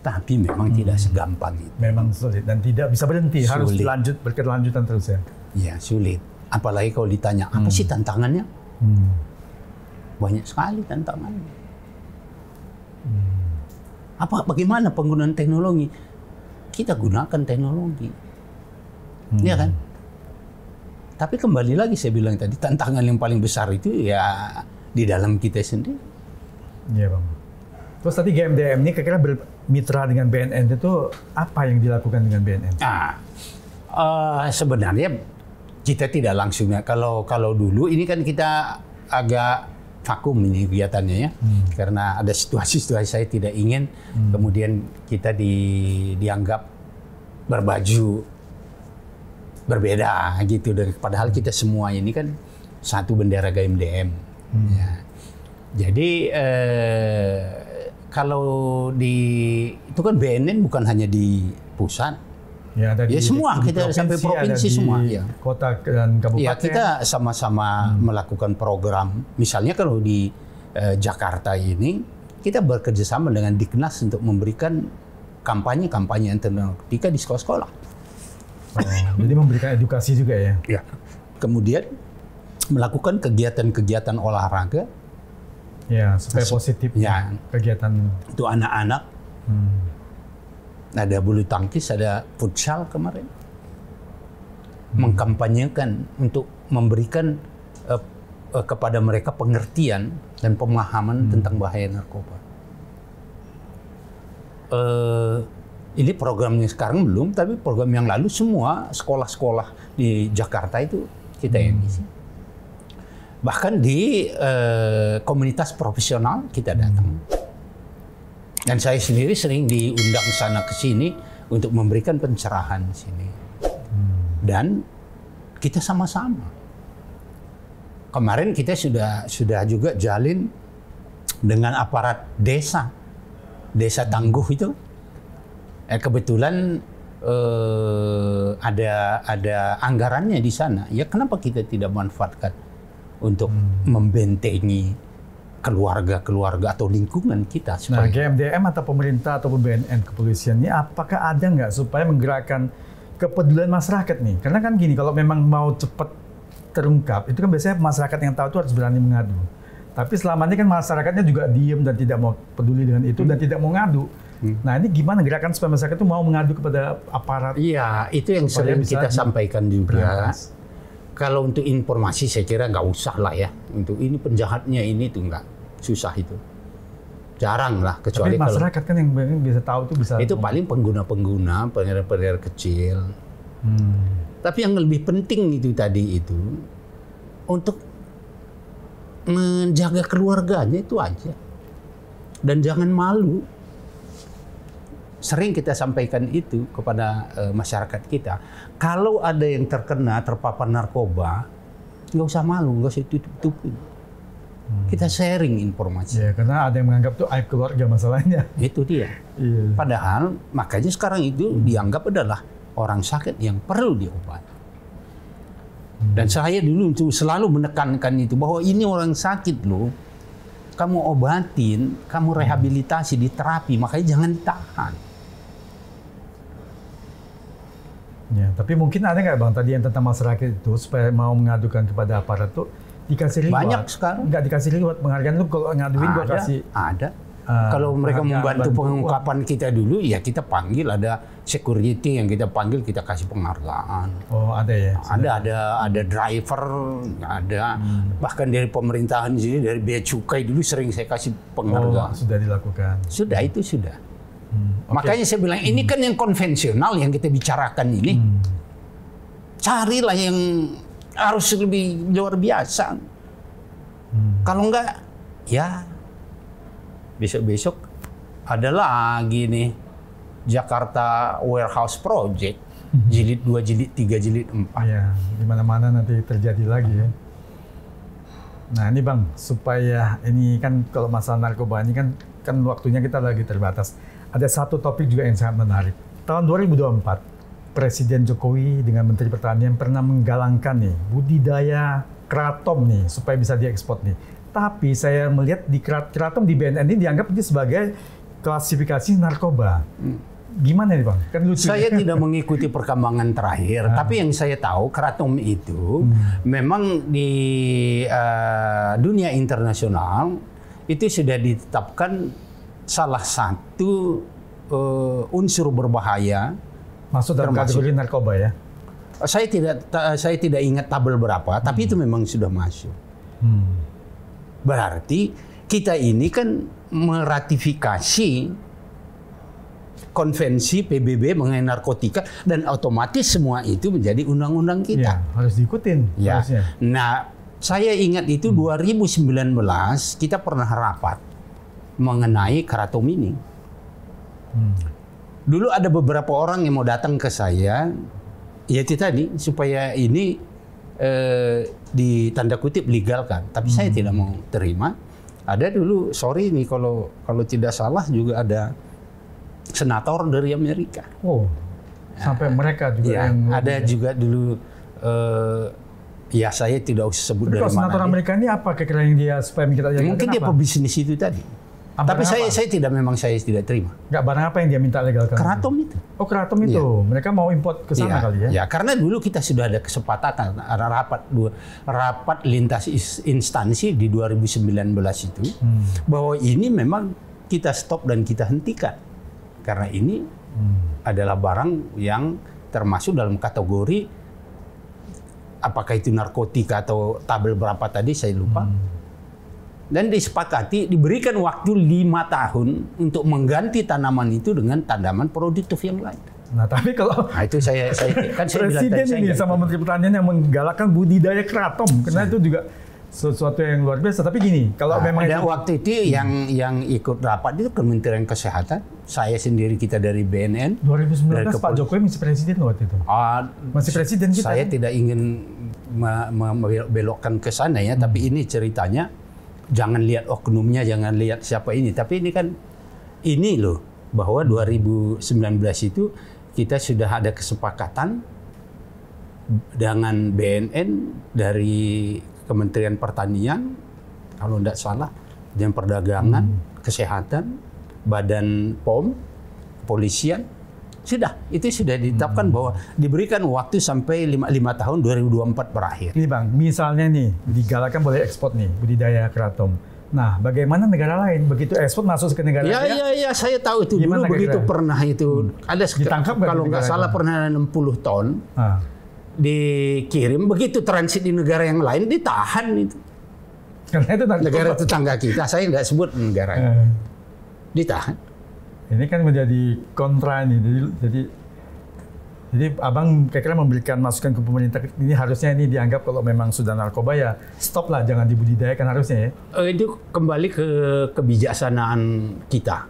Speaker 2: tapi memang tidak segampang itu.
Speaker 1: Memang sulit dan tidak bisa berhenti, harus berkelanjutan terus ya.
Speaker 2: Iya sulit. Apalagi kalau ditanya apa sih tantangannya? Banyak sekali tantangannya. Bagaimana penggunaan teknologi? Kita gunakan teknologi, ya kan? Tapi kembali lagi saya bilang tadi, tantangan yang paling besar itu ya di dalam kita sendiri.
Speaker 1: Iya, Bang. Terus tadi GMDM ini kira-kira bermitra dengan BNN itu apa yang dilakukan dengan BNN?
Speaker 2: Sebenarnya kita tidak langsung ya. Kalau dulu ini kan kita agak vakum ini kegiatannya ya, karena ada situasi-situasi saya tidak ingin kemudian kita dianggap berbaju berbeda gitu, dan padahal kita semua ini kan satu bendera GMDM. Ya. Jadi kalau itu kan BNN bukan hanya di pusat.
Speaker 1: Ya, ada
Speaker 2: semua kita sampai provinsi semua.
Speaker 1: Ya. Kota dan kabupaten.
Speaker 2: Ya, kita sama-sama melakukan program. Misalnya kalau di Jakarta ini, kita bekerjasama dengan Diknas untuk memberikan kampanye anti narkotika di sekolah-sekolah.
Speaker 1: Jadi memberikan edukasi juga ya?
Speaker 2: Ya. Kemudian melakukan kegiatan-kegiatan olahraga.
Speaker 1: Ya, supaya positif ya. Kegiatan
Speaker 2: untuk anak-anak. Ada bulu tangkis, ada futsal kemarin. Mengkampanyekan untuk memberikan kepada mereka pengertian dan pemahaman tentang bahaya narkoba. Ini programnya sekarang belum, tapi program yang lalu semua sekolah-sekolah di Jakarta itu kita yang isi. Bahkan di komunitas profesional kita datang. Dan saya sendiri sering diundang sana ke sini untuk memberikan pencerahan di sini. Dan kita sama-sama. Kemarin kita sudah juga jalin dengan aparat desa Tangguh itu. Kebetulan ada anggarannya di sana. Ya kenapa kita tidak manfaatkan untuk membentengi keluarga atau lingkungan kita.
Speaker 1: Nah, GMDM atau pemerintah atau BNN kepolisian ini apakah ada nggak supaya menggerakkan kepedulian masyarakat nih? Karena kan gini, kalau memang mau cepat terungkap, itu kan biasanya masyarakat yang tahu itu harus berani mengadu. Tapi selama ini kan masyarakatnya juga diem dan tidak mau peduli dengan itu dan tidak mau ngadu. Nah, ini gimana gerakan supaya masyarakat itu mau mengadu kepada aparat?
Speaker 2: Iya, itu yang sering kita sampaikan juga. Kalau untuk informasi saya kira nggak usah lah ya. Untuk ini penjahatnya ini tuh nggak susah itu. Jarang lah, kecuali
Speaker 1: tapi masyarakat kan yang bisa tahu itu bisa.
Speaker 2: Itu paling pengguna-pengguna, pengendara kecil. Tapi yang lebih penting itu tadi itu untuk menjaga keluarganya itu aja. Dan jangan malu. Sering kita sampaikan itu kepada masyarakat kita. Kalau ada yang terpapar narkoba, nggak usah malu, nggak usah tutup-tutupin. Kita sharing informasi.
Speaker 1: Ya, karena ada yang menganggap itu aib keluarga masalahnya.
Speaker 2: Itu dia.
Speaker 1: Iya.
Speaker 2: Padahal makanya sekarang itu dianggap adalah orang sakit yang perlu diobati. Dan saya dulu itu selalu menekankan itu bahwa ini orang sakit loh. Kamu obatin, kamu rehabilitasi, diterapi, makanya jangan ditahan.
Speaker 1: Ya, tapi mungkin ada nggak Bang tadi yang tentang masyarakat itu supaya mau mengadukan kepada aparat tuh dikasih reward?
Speaker 2: Banyak sekarang.
Speaker 1: Nggak dikasih reward, penghargaan lu kalau ngaduin gua kasih.
Speaker 2: Ada. Kalau mereka membantu pengungkapan kita dulu, ya kita panggil, ada security yang kita panggil, kita kasih penghargaan.
Speaker 1: Oh, ada ya?
Speaker 2: Ada driver, ada. Bahkan dari pemerintahan sini, dari bea cukai dulu sering saya kasih penghargaan.
Speaker 1: Oh, sudah dilakukan.
Speaker 2: Sudah, itu sudah. Makanya saya bilang, ini kan yang konvensional yang kita bicarakan ini. Carilah yang harus lebih luar biasa. Kalau enggak, ya besok-besok ada lagi nih Jakarta Warehouse Project. Jilid 2, jilid 3, jilid 4.
Speaker 1: Ya, di mana-mana nanti terjadi lagi ya. Nah ini Bang, supaya ini kan kalau masalah narkoba ini kan waktunya kita lagi terbatas. Ada satu topik juga yang sangat menarik. Tahun 2024, Presiden Jokowi dengan Menteri Pertanian pernah menggalangkan nih budidaya kratom nih supaya bisa diekspor nih. Tapi saya melihat di kratom di BNN ini dianggap ini sebagai klasifikasi narkoba. Gimana nih Bang? Kan lucu.
Speaker 2: Saya tidak mengikuti perkembangan terakhir, tapi yang saya tahu kratom itu memang di dunia internasional itu sudah ditetapkan salah satu unsur berbahaya.
Speaker 1: Masuk dalam kategori narkoba ya?
Speaker 2: Saya tidak ingat tabel berapa, tapi itu memang sudah masuk. Berarti kita ini kan meratifikasi konvensi PBB mengenai narkotika dan otomatis semua itu menjadi undang-undang kita.
Speaker 1: Ya, harus diikutin.
Speaker 2: Ya.
Speaker 1: Harusnya.
Speaker 2: Nah, saya ingat itu 2019 kita pernah rapat mengenai kratom ini. Dulu ada beberapa orang yang mau datang ke saya, ya itu tadi supaya ini di tanda kutip legalkan, tapi saya tidak mau terima. Ada dulu, sorry nih kalau tidak salah juga ada senator dari Amerika.
Speaker 1: Oh, sampai mereka juga
Speaker 2: ya,
Speaker 1: yang
Speaker 2: ada juga dulu. Ya saya tidak usah sebut dari mana.
Speaker 1: Senator Amerika ini apa kira-kira yang dia supaya kita jaga?
Speaker 2: Mungkin dia pebisnis itu tadi. Tapi saya tidak terima.
Speaker 1: Nggak, barang apa yang dia minta legalkan?
Speaker 2: Kratom itu.
Speaker 1: Oh, kratom itu.
Speaker 2: Ya.
Speaker 1: Mereka mau import ke sana kali ya?
Speaker 2: Ya, karena dulu kita sudah ada kesepakatan, ada rapat lintas instansi di 2019 itu, bahwa ini memang kita stop dan kita hentikan. Karena ini adalah barang yang termasuk dalam kategori, apakah itu narkotika atau tabel berapa tadi, saya lupa. Dan disepakati diberikan waktu 5 tahun untuk mengganti tanaman itu dengan tanaman produktif yang lain.
Speaker 1: Nah, tapi kalau
Speaker 2: itu saya kan saya
Speaker 1: Presiden ini sama Menteri Pertanian yang menggalakkan budidaya kratom, karena itu juga sesuatu yang luar biasa. Tapi gini, kalau memang
Speaker 2: ada waktu itu yang ikut rapat itu Kementerian Kesehatan, saya sendiri, kita dari BNN.
Speaker 1: 2019 Pak Jokowi masih presiden waktu itu. Masih presiden kita.
Speaker 2: Saya tidak ingin membelokkan ke sana ya, tapi ini ceritanya jangan lihat oknumnya, jangan lihat siapa ini, tapi ini kan ini loh bahwa 2019 itu kita sudah ada kesepakatan dengan BNN dari Kementerian Pertanian, kalau tidak salah, dan Perdagangan, Kesehatan, Badan POM, Kepolisian, itu sudah ditetapkan bahwa diberikan waktu sampai 5 tahun 2024 berakhir.
Speaker 1: Ini Bang, misalnya nih digalakkan boleh ekspor nih budidaya keraton. Nah, bagaimana negara lain begitu ekspor masuk ke negara lain?
Speaker 2: Ya, saya tahu itu dulu begitu pernah itu ada ditangkap kalau nggak salah pernah 60 ton. Dikirim, begitu transit di negara yang lain ditahan itu.
Speaker 1: Karena itu
Speaker 2: negara tetangga kita, saya nggak sebut negara. Ditahan.
Speaker 1: Ini kan menjadi kontra ini. Jadi Abang kira-kira memberikan masukan ke pemerintah, ini harusnya ini dianggap kalau memang sudah narkoba ya stop lah, jangan dibudidayakan harusnya ya.
Speaker 2: Itu kembali ke kebijaksanaan kita.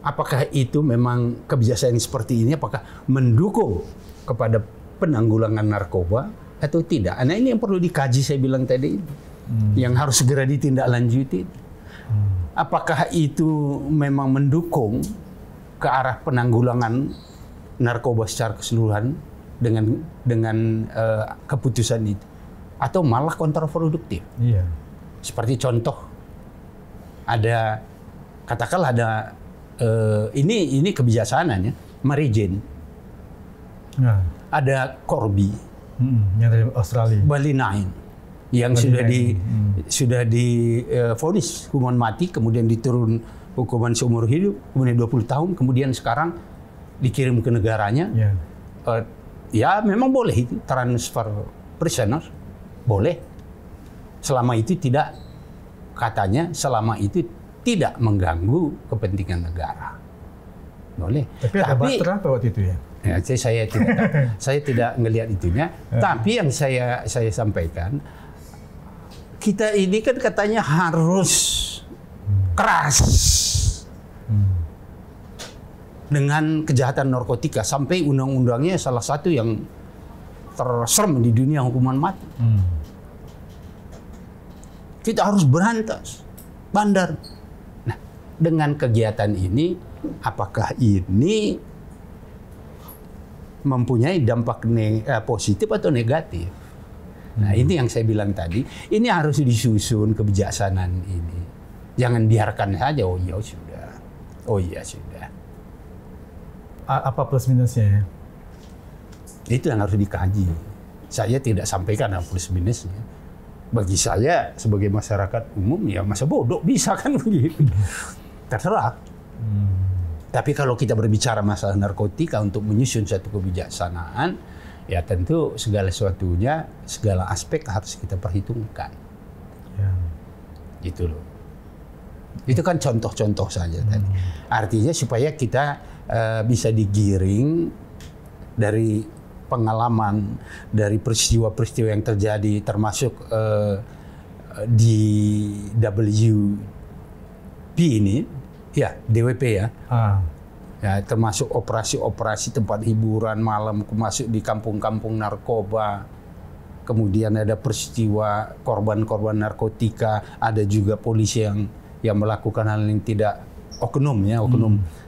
Speaker 2: Apakah itu memang kebijaksanaan seperti ini, apakah mendukung kepada penanggulangan narkoba atau tidak? Nah ini yang perlu dikaji, saya bilang tadi, yang harus segera ditindaklanjuti. Apakah itu memang mendukung ke arah penanggulangan narkoba secara keseluruhan dengan keputusan itu, atau malah kontraproduktif?
Speaker 1: Iya. Seperti
Speaker 2: contoh, katakanlah ada ini kebijaksanaannya, Mary Jane. Nah. Ada Corby,
Speaker 1: yang dari Australia,
Speaker 2: Bali 9, yang sudah divonis hukuman mati, kemudian diturun hukuman seumur hidup, kemudian 20 tahun, kemudian sekarang dikirim ke negaranya. Ya memang boleh itu transfer prisoner, boleh, selama itu tidak, katanya selama itu tidak mengganggu kepentingan negara, boleh.
Speaker 1: Tapi ada baterai apa waktu itu ya?
Speaker 2: Ya, saya tidak ngelihat itunya. Tapi yang saya sampaikan, kita ini kan katanya harus keras dengan kejahatan narkotika, sampai undang-undangnya salah satu yang terserem di dunia hukuman mati. Kita harus berantas bandar. Nah, dengan kegiatan ini, apakah ini mempunyai dampak positif atau negatif? Nah, ini yang saya bilang tadi, ini harus disusun kebijaksanaan ini. Jangan biarkan saja, oh iya sudah.
Speaker 1: Apa plus minusnya?
Speaker 2: Itu yang harus dikaji. Saya tidak sampaikan plus minusnya. Bagi saya sebagai masyarakat umum, ya masa bodoh bisa kan begitu. Terserah. Tapi kalau kita berbicara masalah narkotika untuk menyusun satu kebijaksanaan, ya tentu segala sesuatunya, segala aspek harus kita perhitungkan. Gitu loh. Itu kan contoh-contoh saja tadi. Artinya supaya kita bisa digiring dari pengalaman, dari peristiwa-peristiwa yang terjadi, termasuk di WP ini, ya DWP ya. Ya, termasuk operasi-operasi tempat hiburan malam, masuk di kampung-kampung narkoba. Kemudian ada peristiwa korban-korban narkotika, ada juga polisi yang melakukan hal yang tidak oknum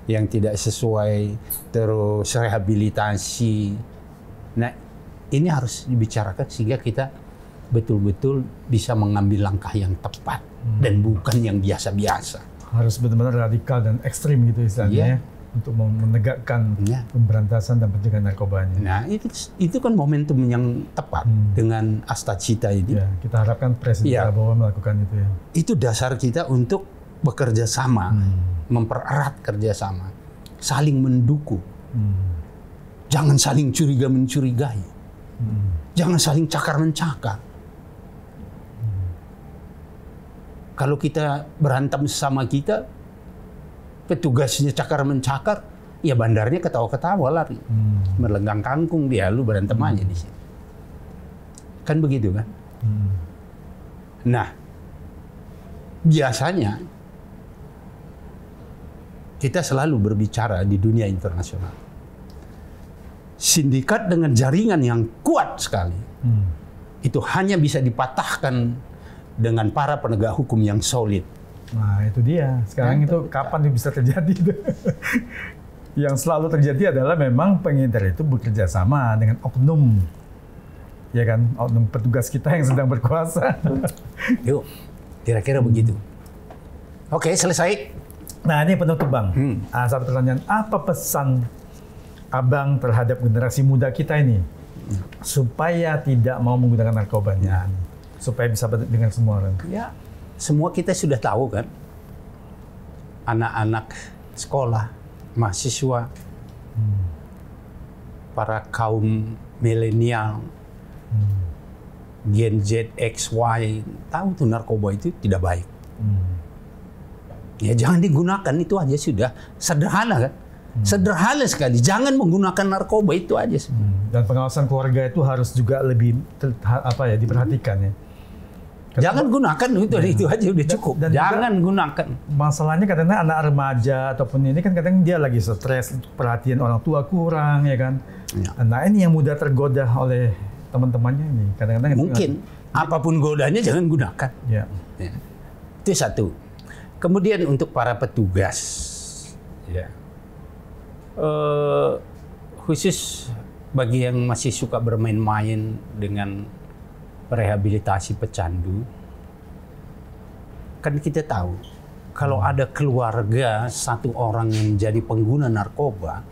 Speaker 2: yang tidak sesuai, terus rehabilitasi. Nah, ini harus dibicarakan sehingga kita betul-betul bisa mengambil langkah yang tepat dan bukan yang biasa-biasa.
Speaker 1: Harus benar-benar radikal dan ekstrim gitu istilahnya, untuk menegakkan pemberantasan dan pencegahan narkobanya.
Speaker 2: Nah, itu kan momentum yang tepat dengan Astacita ini.
Speaker 1: Ya, kita harapkan Presiden Prabowo melakukan itu ya.
Speaker 2: Itu dasar kita untuk bekerja sama, mempererat kerjasama, saling mendukung. Jangan saling curiga-mencurigai. Jangan saling cakar-mencakar. Kalau kita berantem sama kita, petugasnya cakar-mencakar, ya bandarnya ketawa-ketawa lari. Melenggang kangkung dia, lu berantem aja di sini. Kan begitu kan? Nah, biasanya kita selalu berbicara di dunia internasional. Sindikat dengan jaringan yang kuat sekali, itu hanya bisa dipatahkan dengan para penegak hukum yang solid.
Speaker 1: Nah, itu dia. Sekarang itu kapan bisa terjadi? Yang selalu terjadi adalah memang pengedar itu bekerja sama dengan oknum, ya kan, oknum petugas kita yang sedang berkuasa.
Speaker 2: Yuk, kira-kira begitu. Oke, selesai.
Speaker 1: Nah, ini penutup, Bang. Satu pertanyaan, apa pesan Abang terhadap generasi muda kita ini supaya tidak mau menggunakan narkobanya, supaya bisa dengan semua orang?
Speaker 2: Ya, semua kita sudah tahu kan, anak-anak sekolah, mahasiswa, para kaum milenial, Gen Z, X, Y, tahu tuh narkoba itu tidak baik. Ya jangan digunakan, itu aja sudah sederhana kan. Sederhana sekali, jangan menggunakan narkoba, itu aja.
Speaker 1: Dan pengawasan keluarga itu harus juga lebih diperhatikan ya.
Speaker 2: Jangan gunakan, itu aja udah cukup. Dan jangan gunakan.
Speaker 1: Masalahnya kadang-kadang anak remaja ataupun ini kan kadang dia lagi stres, perhatian orang tua kurang ya kan. Ya. Nah, ini yang mudah tergoda oleh teman-temannya ini. Kadang-kadang
Speaker 2: mungkin apapun godanya jangan gunakan.
Speaker 1: Ya.
Speaker 2: Ya. Itu satu. Kemudian untuk para petugas, ya. Khusus bagi yang masih suka bermain-main dengan rehabilitasi pecandu, kan kita tahu kalau ada keluarga satu orang yang menjadi pengguna narkoba,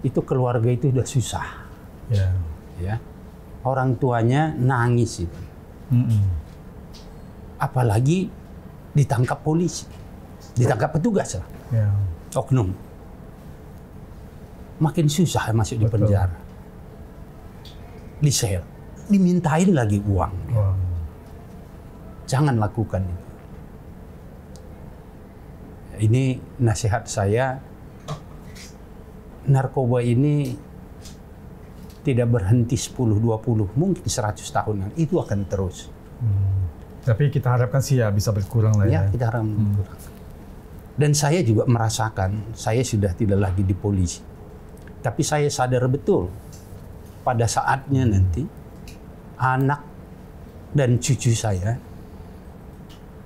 Speaker 2: itu keluarga itu udah susah. Ya. Orang tuanya nangis itu. Apalagi ditangkap polisi, ditangkap petugas lah, oknum. Makin susah masuk di penjara, di sel, dimintain lagi uang. Jangan lakukan itu. Ini nasihat saya, narkoba ini tidak berhenti 10-20, mungkin 100 tahun, itu akan terus.
Speaker 1: Tapi kita harapkan sih ya bisa berkurang lah ya.
Speaker 2: Ya, kita harapkan berkurang. Dan saya juga merasakan, saya sudah tidak lagi di polisi. Tapi saya sadar betul, pada saatnya nanti, anak dan cucu saya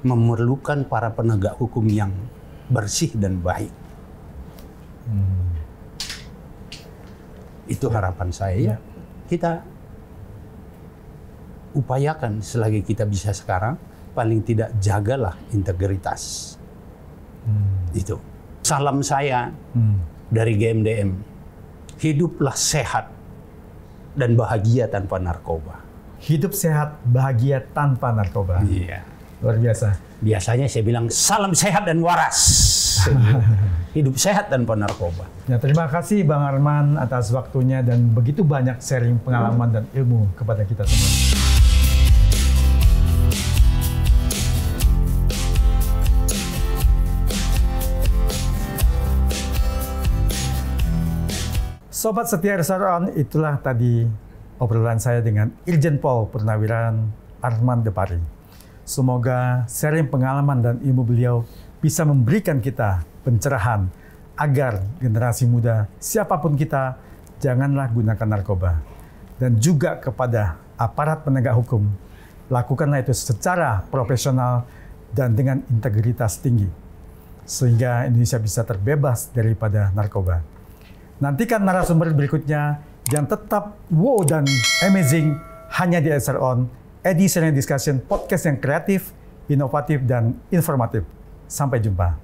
Speaker 2: memerlukan para penegak hukum yang bersih dan baik. Itu harapan saya. Kita upayakan selagi kita bisa sekarang, paling tidak jagalah integritas. Itu. Salam saya dari GMDM. Hiduplah sehat dan bahagia tanpa narkoba.
Speaker 1: Hidup sehat, bahagia tanpa narkoba.
Speaker 2: Iya.
Speaker 1: Luar biasa.
Speaker 2: Biasanya saya bilang salam sehat dan waras. Hidup sehat tanpa narkoba.
Speaker 1: Ya, terima kasih Bang Arman atas waktunya dan begitu banyak sharing pengalaman dan ilmu kepada kita semua. Sobat setia RSR, itulah tadi obrolan saya dengan Irjen Pol Purnawiran Arman Depari. Semoga sharing pengalaman dan ilmu beliau bisa memberikan kita pencerahan agar generasi muda, siapapun kita, janganlah gunakan narkoba. Dan juga kepada aparat penegak hukum, lakukanlah itu secara profesional dan dengan integritas tinggi. Sehingga Indonesia bisa terbebas daripada narkoba. Nantikan narasumber berikutnya yang tetap wow dan amazing hanya di RSR On, Edition Discussion, podcast yang kreatif, inovatif, dan informatif. Sampai jumpa.